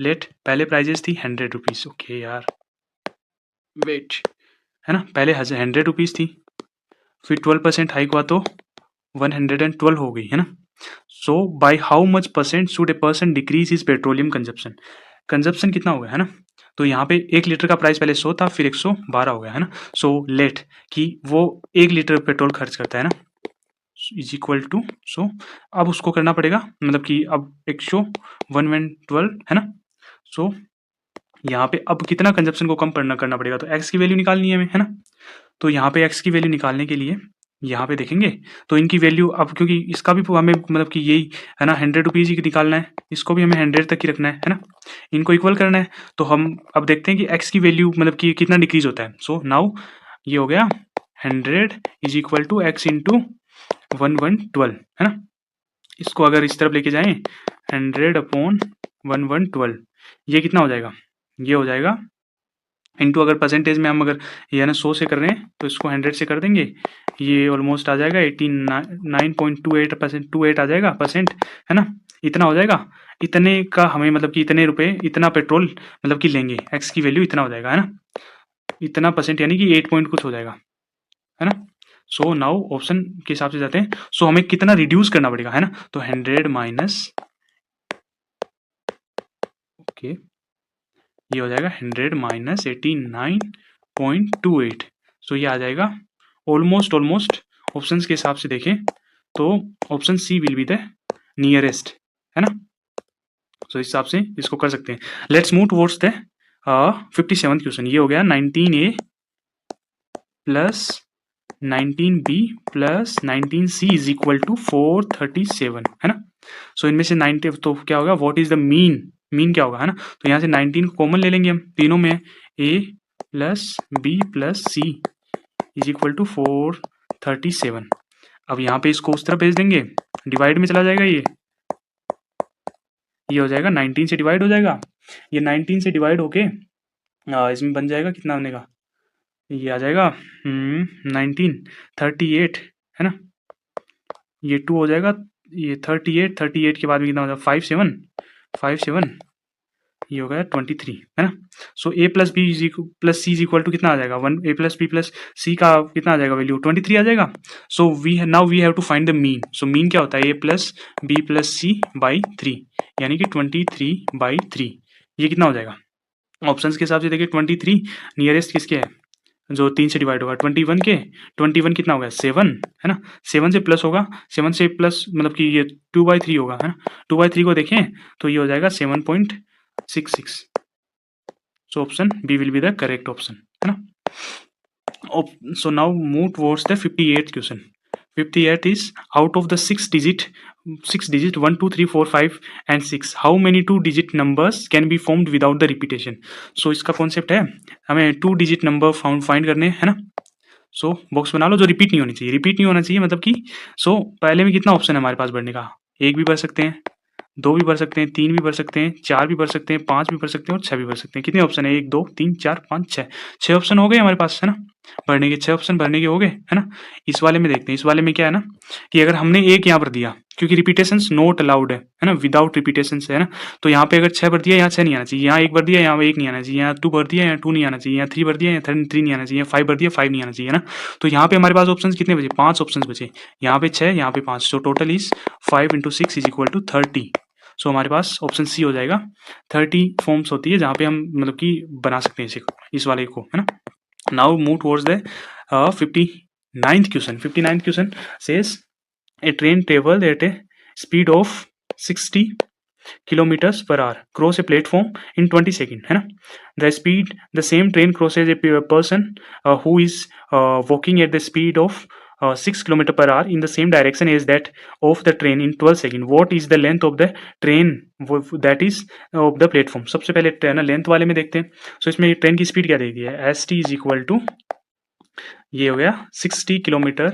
लेट पहले प्राइजेस थी 100 रुपीज़. ओके यार वेट, है ना, पहले 100 रुपीज़ थी, फिर 12% हाइक हुआ तो 112 हो गई, है ना. So by how much percent should a person decrease his petroleum consumption, consumption कितना हो गया, है ना. तो यहाँ पे 1 लीटर का प्राइस पहले 100 था, फिर 112 हो गया, है ना. सो लेट कि वो 1 लीटर पेट्रोल खर्च करता है ना, इज इक्वल टू, सो अब उसको करना पड़ेगा, मतलब कि अब 112, है ना. सो यहाँ पे अब कितना कंजप्शन को कम करना पड़ेगा, तो x की वैल्यू निकालनी है हमें, है ना. तो यहाँ पे x की वैल्यू निकालने के लिए यहाँ पे देखेंगे तो इनकी वैल्यू, अब क्योंकि इसका भी हमें मतलब कि यही है ना 100 रुपीज़ ही निकालना है, इसको भी हमें 100 तक ही रखना है ना, इनको इक्वल करना है. तो हम अब देखते हैं कि x की वैल्यू मतलब कि कितना डिक्रीज होता है. सो नाउ ये हो गया 100 is equal to x into 1112, है ना. इसको अगर इस तरफ लेके जाएं 100/1112, ये कितना हो जाएगा, ये हो जाएगा इंटू, अगर परसेंटेज में हम अगर ये ना 100 से कर रहे हैं तो इसको 100 से कर देंगे, ये ऑलमोस्ट आ जाएगा 89.28% आ जाएगा परसेंट, है ना. इतना हो जाएगा, इतने का हमें मतलब कि इतने रुपए इतना पेट्रोल मतलब कि लेंगे, एक्स की वैल्यू इतना हो जाएगा, है ना. इतना परसेंट यानी कि 8 पॉइंट कुछ हो जाएगा, है ना. सो नाउ ऑप्शन के हिसाब से जाते हैं. सो हमें कितना रिड्यूस करना पड़ेगा, है ना. तो 100 माइनस, ओके, ये हो जाएगा 100 माइनस 89.28. सो ये आ जाएगा ऑलमोस्ट ऑप्शंस के हिसाब से देखें तो option C will be the nearest, है ना. सो इस हिसाब से इसको कर सकते हैं. Let's move towards the 57th question. ये हो गया 19A plus 19B plus 19C is equal to 437, है ना. सो इनमें से 90, तो क्या होगा, व्हाट इज द मीन क्या होगा, है ना. तो यहाँ से 19 को कॉमन ले लेंगे हम, तीनों में A plus B plus C is equal to 437. अब यहाँ पे इसको उस तरफ भेज देंगे, डिवाइड में चला जाएगा, ये हो जाएगा 19 से डिवाइड हो जाएगा, ये 19 से डिवाइड होके इसमें बन जाएगा कितना होने का, ये आ जाएगा 1938, है ना. ये 2 हो जाएगा, ये 38 के बाद में कितना हो जाएगा 57, ये हो गया 23, है ना. So a plus B plus C is equal to कितना आ जाएगा 1, a plus B plus C का कितना आ जाएगा वैल्यू 23 आ जाएगा. So now we have to find the mean. So mean क्या होता है, a plus B plus C by 3 यानी कि 23/3. ये कितना हो जाएगा, ऑप्शंस के हिसाब से देखिए 23 नियरेस्ट किसके है, जो 3 से डिवाइड होगा 21 के, 21 कितना होगा 7, है ना. 7 से प्लस होगा, 7 से प्लस मतलब कि ये 2/3 होगा, है ना. 2/3 को देखें तो ये हो जाएगा 7.66. So option B will be the correct option, है ना. So now move towards the 58th question. 58 is, out of the 6 digit 1 2 3 4 5 and 6, how many 2 digit numbers can be formed without the repetition. so इसका concept है, हमें 2 digit number find करने, है ना. सो box बना लो जो रिपीट नहीं होनी चाहिए, रिपीट नहीं होना चाहिए मतलब कि. सो पहले में कितना ऑप्शन है हमारे पास बढ़ने का, एक भी बढ़ सकते हैं, 2 भी भर सकते हैं, 3 भी भर सकते हैं, 4 भी भर सकते हैं, 5 भी भर सकते हैं और 6 भी भर सकते हैं। कितने ऑप्शन है? 1 2 3 4 5 6, 6 ऑप्शन हो गए हमारे पास, है ना? भरने के 6 ऑप्शन भरने के हो गए, है ना? इस वाले में देखते हैं, इस वाले में क्या है ना कि अगर हमने 1 यहाँ पर दिया, क्योंकि रिपीटेशंस नॉट अलाउड है ना? विदाउट रिपीटेशंस है ना? तो यहाँ पे अगर 6 भर दिया, यहाँ 6 नहीं आना चाहिए, यहाँ 1 भर दिया, यहाँ 1 नहीं आना चाहिए, यहाँ 2 भर दिया, यहाँ 2 नहीं आना चाहिए, यहाँ 3 भर दिया, यहाँ 3 नहीं आना चाहिए, 5 भर दिया, 5 नहीं आना चाहिए, है ना? तो यहाँ पे हमारे पास ऑप्शंस कितने बचे? 5 ऑप्शंस बचे, यहाँ पे 6, यहाँ पे 5, so total is 5 × 6 is equal to 30। So हमारे पास ऑप्शन सी हो जाएगा। 30 फॉर्म्स होती है जहाँ पे हम मतलब कि बना सकते हैं इस वाले को, है ना? Now move towards the 59th question. 59th question says a train travel at a speed of 60 kilometers per hour cross a platform in 20 seconds, है ना? The same train crosses a person who is walking at the speed of 6 kilometer per hour in the same direction as that of the train in 12 seconds. What is the length of the train that is of the platform? सबसे पहले train length वाले में देखते हैं। सो इसमें train की speed क्या दे दी है? ST इज इक्वल टू, ये हो गया 60 किलोमीटर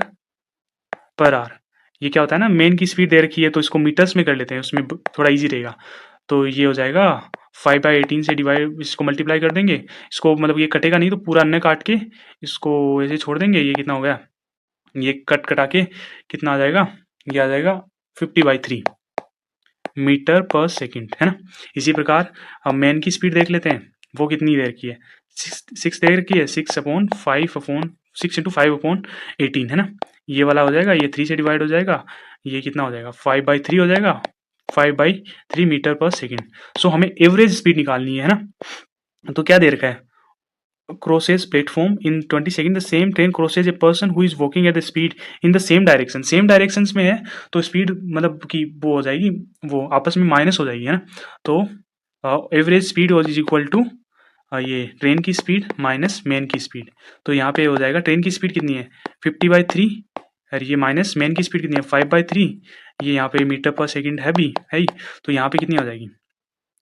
पर आवर। ये क्या होता है ना, मेन की स्पीड दे रखी है तो इसको मीटर्स में कर लेते हैं, उसमें थोड़ा इजी रहेगा। तो ये हो जाएगा 5/18 से डिवाइड, इसको मल्टीप्लाई कर देंगे, इसको मतलब ये कटेगा नहीं तो पूरा अन्य काट के इसको ऐसे छोड़ देंगे। ये कितना हो गया? ये कटा के कितना आ जाएगा? ये आ जाएगा 50/3 मीटर पर सेकंड, है ना? इसी प्रकार हम मेन की स्पीड देख लेते हैं, वो कितनी दे रखी है? 6 दे रखी है, 6 × 5/18, है ना? ये वाला हो जाएगा, ये 3 से डिवाइड हो जाएगा, ये कितना हो जाएगा? 5/3 हो जाएगा, 5/3 मीटर पर सेकंड। सो हमें एवरेज स्पीड निकालनी है ना? तो क्या दे रखा है? crosses platform in 20 seconds, the same train crosses a person who is walking at the speed in the same direction। Same directions में है तो स्पीड मतलब कि वो हो जाएगी, वो आपस में माइनस हो जाएगी, है ना? तो average speed is equal to ये ट्रेन की स्पीड माइनस मेन की स्पीड। तो यहाँ पे हो जाएगा ट्रेन की स्पीड कितनी है? 50/3, और ये माइनस मेन की स्पीड कितनी है? 5/3। ये यहाँ पे मीटर पर सेकंड है भी है ही, तो यहाँ पे कितनी हो जाएगी?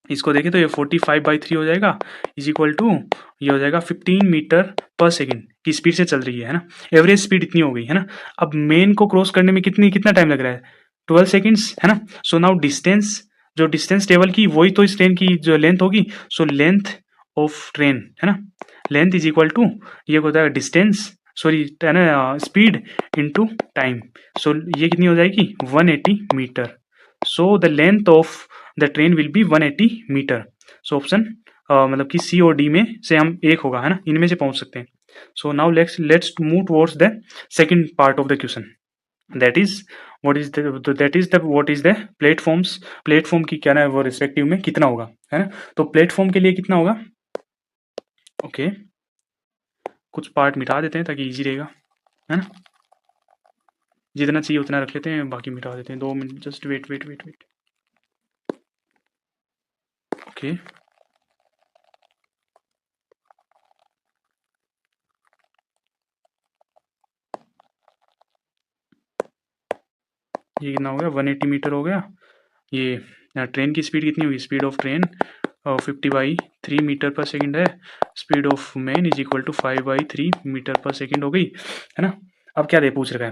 इसको देखें तो ये 45/3 हो जाएगा इज इक्वल टू, ये हो जाएगा 15 मीटर पर सेकंड की स्पीड से चल रही है ना? एवरेज स्पीड इतनी हो गई, है ना? अब मेन को क्रॉस करने में कितना टाइम लग रहा है? 12 सेकंड्स, है ना? सो नाउ डिस्टेंस, जो डिस्टेंस टेबल की वही तो इस ट्रेन की जो लेंथ होगी। सो लेंथ ऑफ ट्रेन, है ना? लेंथ इज इक्वल टू, ये होता है डिस्टेंस, सॉरी है ना, स्पीड इनटू टाइम। सो ये कितनी हो जाएगी? 180 metre. So the length of the train will be 180 metre. So option मतलब कि सी और डी में से हम एक होगा, है ना? इनमें से पहुंच सकते हैं। So now let's move towards the second part of the question, that is what is the platform की क्या ना वो रिस्पेक्टिव में कितना होगा, है ना? तो प्लेटफॉर्म के लिए कितना होगा? ओके कुछ पार्ट मिटा देते हैं ताकि इजी रहेगा, है ना? जितना चाहिए उतना रख लेते हैं, बाकी मिटा देते हैं। 2 मिनट जस्ट वेट। ओके ये कितना हो गया? 180 मीटर हो गया। ये ट्रेन की स्पीड कितनी होगी? Speed of train 50/3 metre per second है। Speed of men is equal to 5/3 metre per second हो गई, है ना? अब क्या दे पूछ रखा है?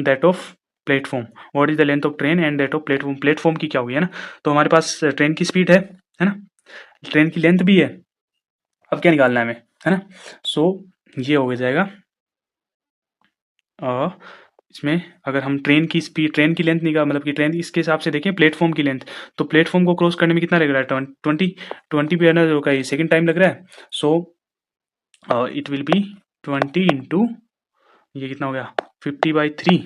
That of platform, what is the length of train and that of platform. Platform की क्या होगी, है ना? तो हमारे पास ट्रेन की स्पीड है ना? ट्रेन की लेंथ भी है। अब क्या निकालना है हमें, है ना? सो ये हो जाएगा इसमें अगर हम ट्रेन की लेंथ निकाल मतलब कि ट्रेन इसके हिसाब से देखें प्लेटफॉर्म की लेंथ, तो प्लेटफॉर्म को क्रॉस करने में कितना लग रहा है? 20 पे है ना, जो का सेकंड टाइम लग रहा है। So it will be 20 into ये कितना हो गया? 50/3,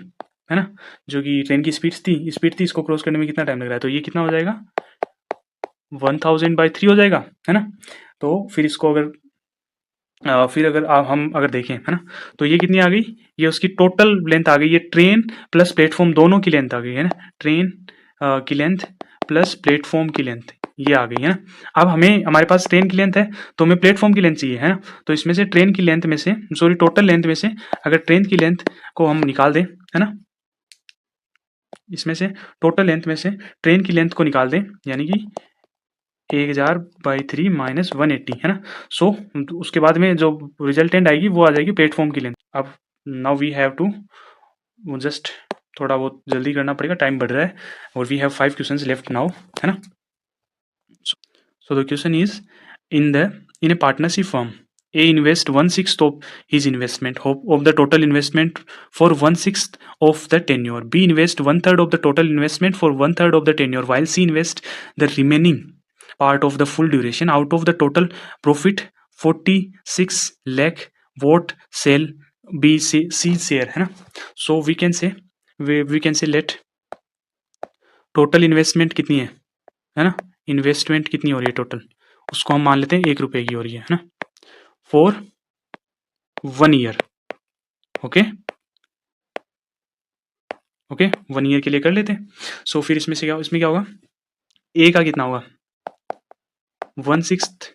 है ना? जो कि ट्रेन की स्पीड थी, इसको क्रॉस करने में कितना टाइम लग रहा है? तो ये कितना हो जाएगा? 1000/3 हो जाएगा, है ना? तो फिर इसको अगर फिर अगर हम अगर देखें, है ना, तो ये कितनी आ गई? ये उसकी टोटल लेंथ आ गई। ये ट्रेन प्लस प्लेटफॉर्म दोनों की लेंथ आ गई, है ना? ट्रेन की लेंथ प्लस प्लेटफॉर्म की लेंथ ये आ गई, है ना? अब हमारे पास ट्रेन की लेंथ है तो हमें प्लेटफॉर्म की लेंथ चाहिए, है ना? तो इसमें से ट्रेन की लेंथ में से टोटल लेंथ में से अगर ट्रेन की लेंथ को हम निकाल दें, है ना, इसमें से टोटल लेंथ में से ट्रेन की लेंथ को निकाल दें, यानी कि 1000/3 माइनस 180, है ना? सो उसके बाद में जो रिजल्टेंट आएगी वो आ जाएगी प्लेटफॉर्म की लेंथ। अब now we have to just थोड़ा बहुत जल्दी करना पड़ेगा, टाइम बढ़ रहा है और we have 5 questions left now, है ना. So the question is, in a partnership firm, A invest 1/6 of his investment of the total investment for 1/6 of the tenure. B invest 1/3 of the total investment for 1/3 of the tenure, while C invest the remaining part of the full duration. Out of the total profit 46 lakh, what shall B C share, है ना. So we can say let total investment कितनी है ना, investment कितनी हो रही है total, उसको हम मान लेते हैं 1 रुपए की हो रही है ना, for 1 year. Okay okay 1 year के लिए कर लेते हैं. सो फिर इसमें क्या होगा, ए का कितना होगा, 1/6,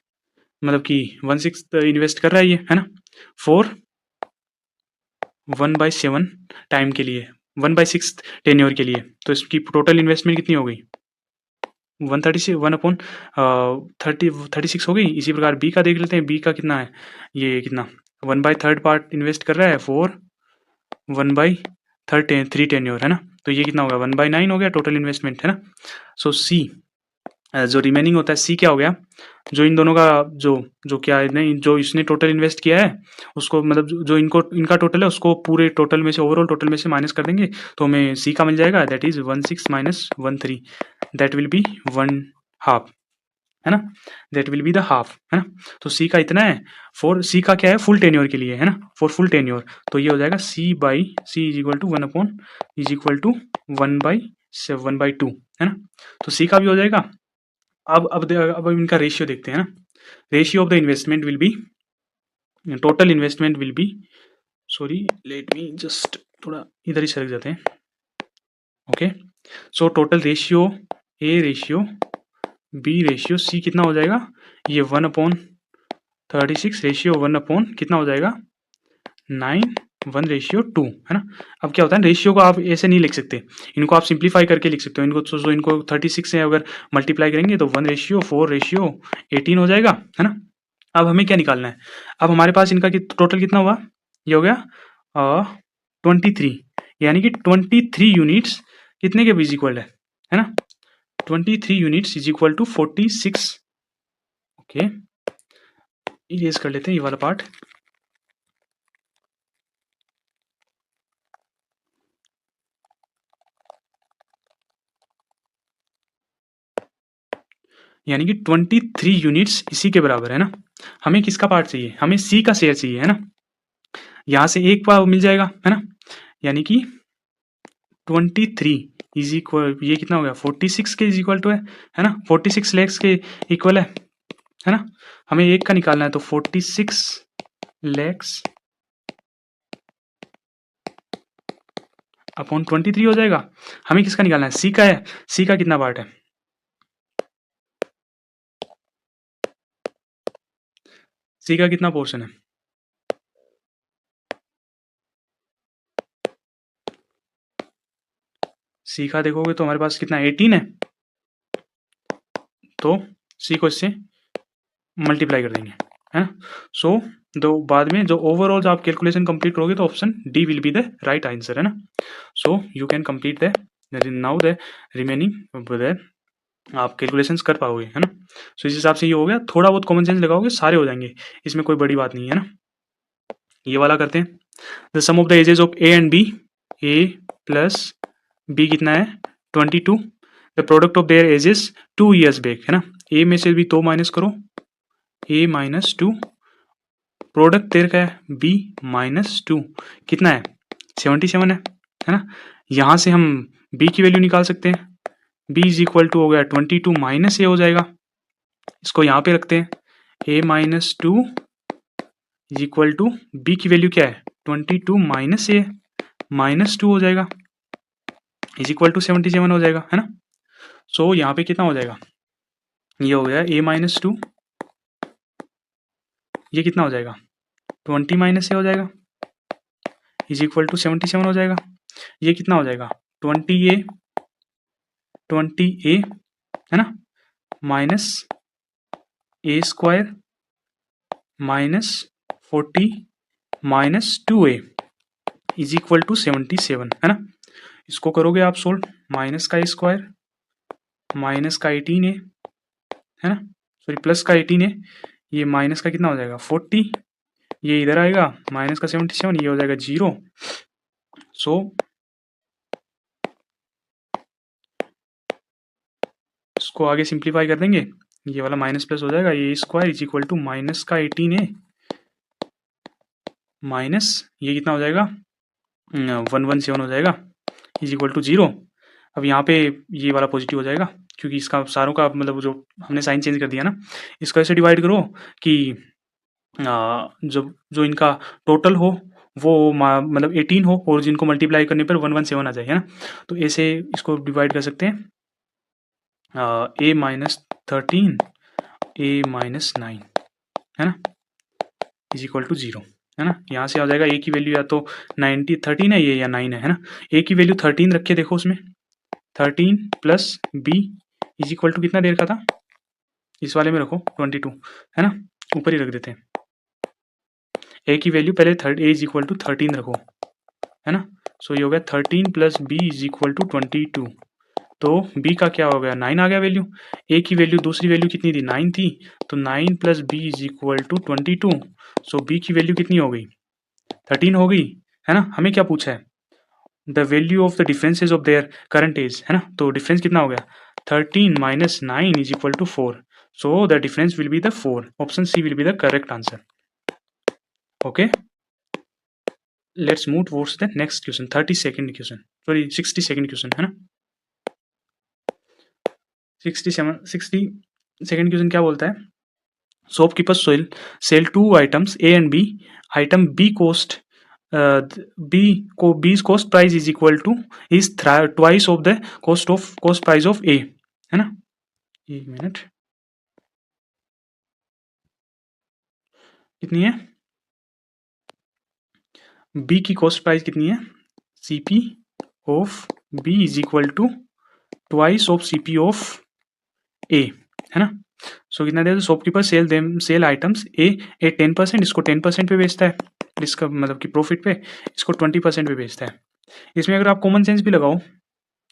मतलब कि 1/6 इन्वेस्ट कर रहा है ये, है ना, फॉर 1/7 टाइम के लिए, 1/6 टेन्योर के लिए. तो इसकी टोटल इन्वेस्टमेंट कितनी हो गई, 136 1/36 हो गई. इसी प्रकार बी का देख लेते हैं, बी का कितना है, ये कितना 1/3 पार्ट इन्वेस्ट कर रहा है फॉर 1/3 टेन्योर, है ना. तो ये कितना होगा, 1/9 हो गया टोटल इन्वेस्टमेंट, है ना. सो सी जो रिमेनिंग होता है, सी क्या हो गया, जो इन दोनों का जो क्या है, नहीं जो इसने टोटल इन्वेस्ट किया है उसको, मतलब जो इनका टोटल है उसको पूरे टोटल में से, ओवरऑल टोटल में से माइनस कर देंगे तो हमें सी का मिल जाएगा, that is 1/6 minus 1/3, that will B 1/2, है ना, that will be the half, है ना. तो सी का इतना है, फॉर सी का क्या है, फुल टेन्योर के लिए, है ना, फॉर फुल टेन्योर. तो ये हो जाएगा सी इज इक्वल टू 1/2, है ना. तो सी का भी हो जाएगा. अब इनका रेशियो देखते हैं ना. Ratio of the investment will be, total investment will be, sorry let me just थोड़ा इधर ही सरक जाते हैं. Okay so total ratio, A ratio B ratio C कितना हो जाएगा, ये 1/36 रेशियो 1 कितना हो जाएगा 9, 1/2, है ना. अब क्या होता है, रेशियो को आप ऐसे नहीं लिख सकते, इनको आप सिंप्लीफाई करके लिख सकते हो. इनको 36 से अगर मल्टीप्लाई करेंगे तो 1/4/18 हो जाएगा, है ना. अब हमें क्या निकालना है, अब हमारे पास इनका टोटल कितना हुआ, ये हो गया 23, यानी कि 23 यूनिट्स कितने के बीच इक्वल है ना, 23 units is equal to 46. Okay erase कर लेते हैं ये वाला पार्ट. यानी कि 23 यूनिट्स इसी के बराबर है ना. हमें किसका पार्ट चाहिए, हमें सी का शेयर चाहिए, है ना. यहां से एक पावर मिल जाएगा, है ना, यानी कि 23 इज इक्वल, ये कितना हो गया 46 के इज इक्वल टू है ना, 46 लैक्स के इक्वल है ना. हमें एक का निकालना है तो 46 लैक्स अपॉन 23 हो जाएगा. हमें किसका निकालना है, सी का है. सी का कितना पार्ट है, सी का कितना पोर्शन है, सी का देखोगे तो हमारे पास कितना 18 है. तो सी को इससे मल्टीप्लाई कर देंगे, है ना. सो दो बाद में जो ओवरऑल आप कैलकुलेशन कंप्लीट करोगे तो option D will be the right answer, है ना. So you can complete the now the remaining, आप कैलकुलेशंस कर पाओगे, है ना. सो इस हिसाब से ये हो गया, थोड़ा बहुत कॉमन सेंस लगाओगे सारे हो जाएंगे, इसमें कोई बड़ी बात नहीं है ना. ये वाला करते हैं, the sum of the ages of A and B, A plus B कितना है 22, the product of their ages 2 years back, है ना. ए में से भी 2 माइनस करो, a माइनस 2, प्रोडक्ट तेरे का है b माइनस 2, कितना है 77 है ना. यहाँ से हम b की वैल्यू निकाल सकते हैं, b इज इक्वल टू हो गया 22 माइनस ए हो जाएगा. इसको यहाँ पे रखते हैं, a minus 2 is equal to b की वैल्यू क्या है 22 माइनस ए माइनस 2 हो जाएगा, इज इक्वल टू 77 हो जाएगा, है ना. सो यहाँ पे कितना हो जाएगा, ये हो गया a माइनस 2, ये कितना हो जाएगा 20 माइनस ए हो जाएगा, इज इक्वल टू 77 हो जाएगा. ये कितना हो जाएगा 20a है ना, minus A square minus 40 minus 2a is equal to 77, है ना. इसको करोगे आप सोल्व, माइनस का स्क्वायर माइनस का 18 है ना, सॉरी प्लस का 18 ये माइनस का कितना हो जाएगा 40, ये इधर आएगा माइनस का 77, ये हो जाएगा 0। सो इसको आगे सिंप्लीफाई कर देंगे, ये वाला माइनस प्लस हो जाएगा, ये square is equal to minus का 18 माइनस ये कितना हो जाएगा 117 हो जाएगा इज इक्वल टू 0। अब यहाँ पे ये वाला पॉजिटिव हो जाएगा क्योंकि इसका सारों का मतलब जो हमने साइन चेंज कर दिया ना, इसको ऐसे डिवाइड करो कि जब जो इनका टोटल हो वो मतलब 18 हो और जिनको मल्टीप्लाई करने पर 117 आ जाए, है ना। तो ऐसे इसको डिवाइड कर सकते हैं, a माइनस 13 a माइनस 9 है ना इज इक्वल टू 0, है ना। यहाँ से आ जाएगा a की वैल्यू या तो 13 है ये या 9 है ना। a की वैल्यू 13 रखे, देखो उसमें 13 plus b is equal to कितना दे रखा था, इस वाले में रखो 22 है ना, ऊपर ही रख देते हैं। a की वैल्यू पहले a इज इक्वल टू 13 रखो, है ना। सो ये हो गया 13 plus b is equal to 22। तो b का क्या हो गया 9 आ गया वैल्यू, a की वैल्यू दूसरी वैल्यू कितनी थी 9 थी, तो 9 plus b is equal to 22। So b की वैल्यू कितनी हो गई 13 हो गई, है ना। हमें क्या पूछा है the value of the differences of their current age, है ना। तो डिफरेंस कितना हो गया 13 minus 9 is equal to 4। So the difference will be the 4, option C will be the correct answer. Okay, let's move towards the next question, 32nd question, sorry 62nd question, है ना। 62nd question क्या बोलता है, shopkeeper sell two items A and B, item B coast बी's cost price is equal to is twice of the cost price of A, है ना। एक minute, कितनी है B की कॉस्ट प्राइस कितनी है, CP of B is equal to twice of CP of A, है ना। सो कितना दे, शॉपकीपर सेल आइटम्स ए 10%, इसको 10% पे बेचता है, इसका मतलब कि प्रॉफिट पे, इसको 20% पे बेचता है। इसमें अगर आप कॉमन सेंस भी लगाओ,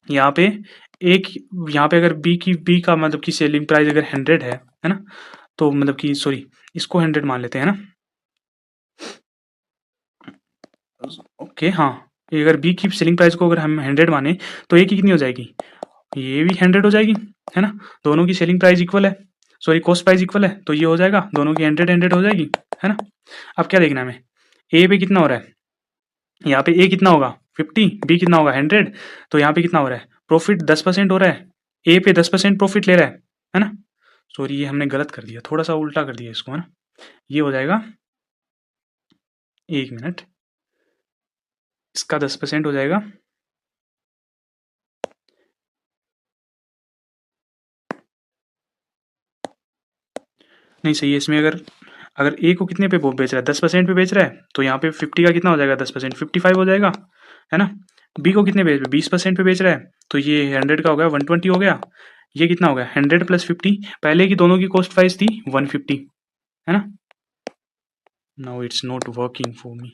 यहाँ पे यहाँ पे अगर बी का मतलब कि सेलिंग प्राइस अगर 100 है ना, तो मतलब कि सॉरी इसको 100 मान लेते हैं ना। ओके हाँ, अगर बी की सेलिंग प्राइस को अगर हम 100 माने तो ए की कितनी हो जाएगी, ये भी 100 हो जाएगी, है ना। दोनों की सेलिंग प्राइस इक्वल है, सॉरी कॉस्ट प्राइस इक्वल है, तो ये हो जाएगा दोनों की 100 हो जाएगी, है ना। अब क्या देखना है हमें, ए पे कितना हो रहा है, यहाँ पे ए कितना होगा 50, बी कितना होगा 100, तो यहाँ पे कितना हो रहा है प्रॉफिट 10% हो रहा है, ए पे 10% प्रॉफिट ले रहा है ना। सॉरी ये हमने गलत कर दिया, थोड़ा सा उल्टा कर दिया इसको, है ना। ये हो जाएगा, एक मिनट, इसका 10% हो जाएगा, नहीं सही है। इसमें अगर अगर ए को कितने पे बेच रहा है 10% पे बेच रहा है, तो यहाँ पे 50 का कितना हो जाएगा 10%, 55 हो जाएगा, है ना। बी को कितने बेच 20% पे बेच रहा है, तो ये 100 का हो गया 120 हो गया, ये कितना हो गया 100 प्लस 50, पहले की दोनों की कॉस्ट प्राइस थी 150, है ना। Now it's not working for me,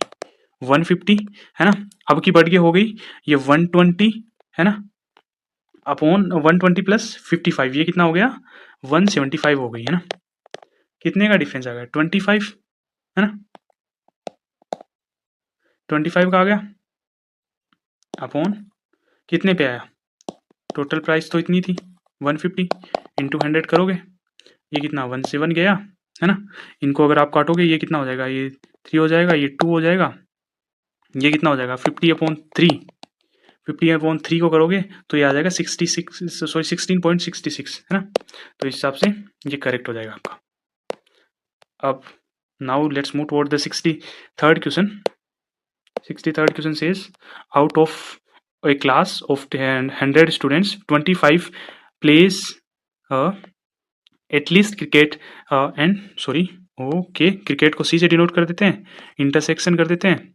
150 है ना, अब की बढ़ के हो गई ये 120, है ना, अपॉन 120 प्लस 55, ये कितना हो गया 175 हो गई, है ना। कितने का डिफरेंस आ गया 25, है ना, 25 का आ गया, अपॉन कितने पे आया, टोटल प्राइस तो इतनी थी 150 इंटू 100 करोगे, ये कितना 17 गया, है ना। इनको अगर आप काटोगे ये कितना हो जाएगा, ये 3 हो जाएगा, ये 2 हो जाएगा, ये कितना हो जाएगा 50/3, 50/3 को करोगे तो ये आ जाएगा 16.66, है ना। तो इस हिसाब से ये करेक्ट हो जाएगा आपका। अब now let's move toward the 63rd question. 63rd question says out of a class of 100 students 25 plays at least cricket and sorry okay cricket को सी से डिनोट कर देते हैं, इंटरसेक्शन कर देते हैं,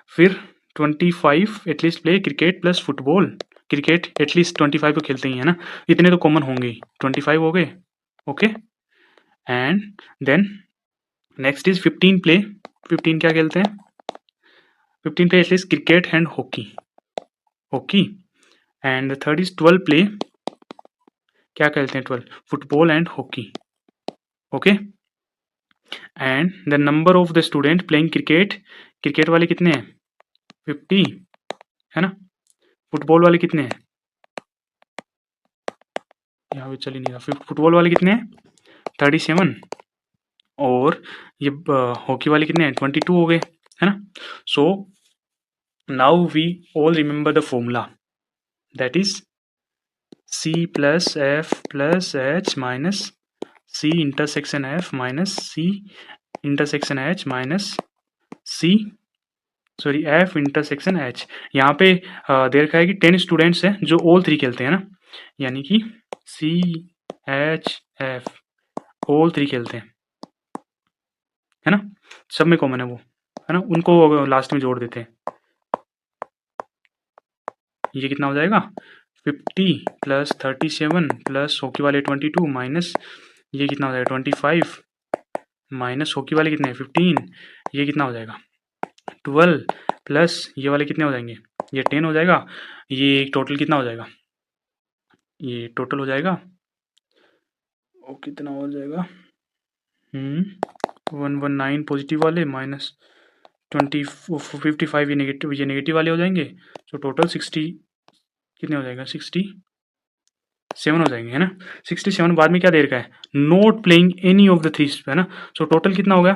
फिर 25 at least play cricket plus football, cricket at least 25 को खेलते ही है ना, इतने तो कॉमन होंगे ही, 25 हो गए, okay. And then next is 15 play, 15 क्या खेलते हैं 15 play at least cricket and hockey, hockey, and third is 12 play, क्या कहते हैं 12, football and hockey, okay. And the number of the student playing cricket, cricket वाले कितने हैं 50 है ना, फुटबॉल वाले कितने हैं, यहाँ पे चल ही नहीं रहा, फुटबॉल वाले कितने हैं 37, और ये हॉकी वाले कितने हैं 22 हो गए, है ना। So now we all remember the formula, that is C plus F plus H minus C intersection F minus C intersection H minus C sorry F intersection H। यहाँ पे दे रखा है कि 10 स्टूडेंट्स हैं जो ऑल 3 खेलते हैं ना, यानी कि C H F ऑल 3 खेलते हैं, है ना, सब में कॉमन है वो, है ना, उनको लास्ट में जोड़ देते हैं। ये कितना हो जाएगा 50 प्लस 37 प्लस हॉकी वाले 22 माइनस ये कितना हो जाएगा 25 माइनस हॉकी वाले कितने हैं 15, ये कितना हो जाएगा 12 प्लस ये वाले कितने हो जाएंगे, ये 10 हो जाएगा, ये टोटल कितना हो जाएगा, ये टोटल हो जाएगा वो कितना हो जाएगा 119 पॉजिटिव वाले माइनस 55 ये नेगेटिव वाले हो जाएंगे, तो टोटल 60 कितने हो जाएगा 67 हो जाएंगे, है ना। 67 बाद में क्या दे रखा है, not playing any of the three, है ना। सो टोटल कितना हो गया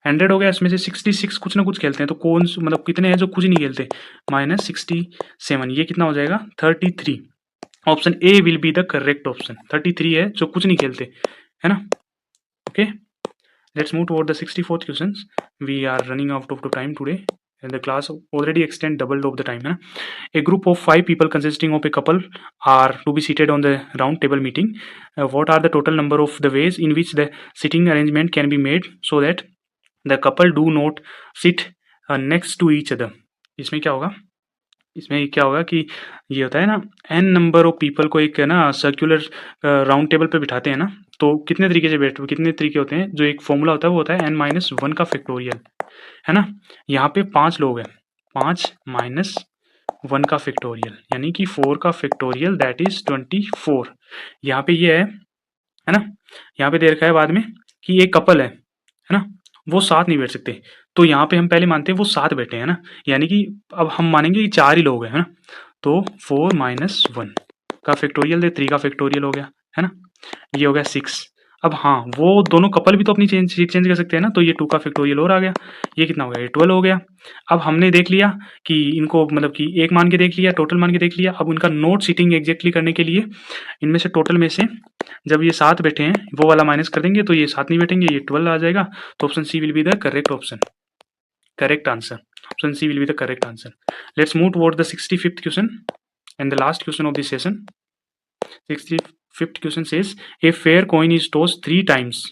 100 हो गया, इसमें से 66 कुछ ना कुछ खेलते हैं, तो कौन मतलब कितने हैं जो कुछ नहीं खेलते, माइनस 67, ये कितना हो जाएगा 33। Option A will be the correct option, 33 है जो कुछ नहीं खेलते, है ना, okay. Let's move toward the 64th question, we are running out of the time today and the class already extend double of the time, है ना। A group of 5 people consisting of a couple are to be seated on the round table meeting. What are the total number of the ways in which the sitting arrangement can be made so that the couple do not sit next to each other? इसमें क्या होगा, इसमें क्या होगा कि ये होता है ना n नंबर ऑफ पीपल को एक है ना सर्कुलर राउंड टेबल पे बिठाते हैं ना, तो कितने तरीके से बैठ, कितने तरीके होते हैं, जो एक फॉर्मूला होता है वो होता है n-1 का फैक्टोरियल, है ना। यहाँ पे 5 लोग हैं, 5 माइनस 1 का फैक्टोरियल यानी कि 4 का फैक्टोरियल दैट इज 24। यहाँ पे ये है ना, यहाँ पे दे रखा है बाद में कि एक कपल है ना, वो साथ नहीं बैठ सकते, तो यहाँ पे हम पहले मानते हैं वो साथ बैठे हैं ना, यानी कि अब हम मानेंगे कि 4 ही लोग हैं, है ना, तो 4 माइनस 1 का फैक्टोरियल दे 3 का फैक्टोरियल हो गया, है ना, ये हो गया 6। अब हाँ वो दोनों कपल भी तो अपनी सीट चेंज कर सकते हैं ना, तो ये 2 का फैक्टोरियल और आ गया, ये कितना हो गया, ये 12 हो गया। अब हमने देख लिया कि इनको मतलब कि एक मान के देख लिया, टोटल मान के देख लिया, अब उनका नोट सीटिंग एग्जैक्टली करने के लिए इनमें से टोटल में से जब ये 7 बैठे हैं वो वाला माइनस कर देंगे, तो ये 7 नहीं बैठेंगे, ये 12 आ जाएगा, तो option C will be the correct option, correct answer, option C will be the correct answer. Let's move toward the 65th question and the last question of this session. 65th question says a fair coin is tossed 3 times,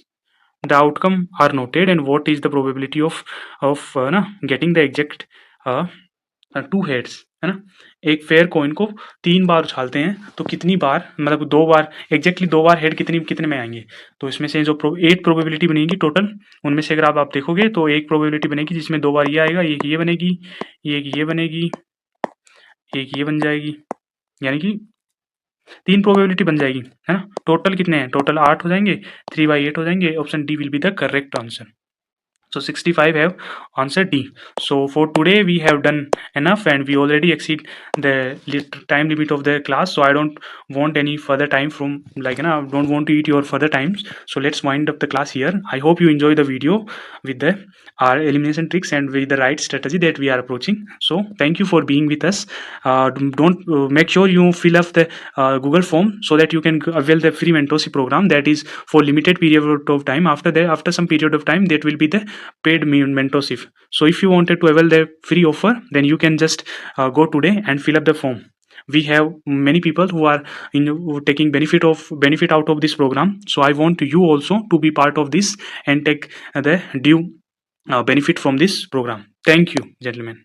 the outcome are noted and what is the probability of getting the exact 2 heads, है ना। एक fair coin को 3 बार उछालते हैं तो कितनी बार मतलब 2 बार exactly 2 बार head कितने में आएंगे, तो इसमें से जो 8 प्रोबेबिलिटी बनेगी टोटल, उनमें से अगर आप देखोगे तो एक प्रोबेबिलिटी बनेगी जिसमें 2 बार ये आएगा, एक ये बनेगी, एक ये बनेगी, एक ये बन जाएगी, यानी कि 3 प्रोबेबिलिटी बन जाएगी, है ना। टोटल कितने हैं, टोटल 8 हो जाएंगे, 3/8 हो जाएंगे, option D will be the correct answer. So 65 have answer D. So for today we have done enough and we already exceed the time limit of the class. So I don't want any further time from don't want to eat your further times. So let's wind up the class here. I hope you enjoy the video with the our elimination tricks and with the right strategy that we are approaching. So thank you for being with us. Don't make sure you fill up the Google form so that you can avail the free mentorship program that is for limited period of time. After some period of time that will be the paid mentorship. So if you wanted to avail the free offer, then you can just go today and fill up the form. We have many people who are taking benefit out of this program, so I want you also to be part of this and take the due benefit from this program. Thank you, gentlemen.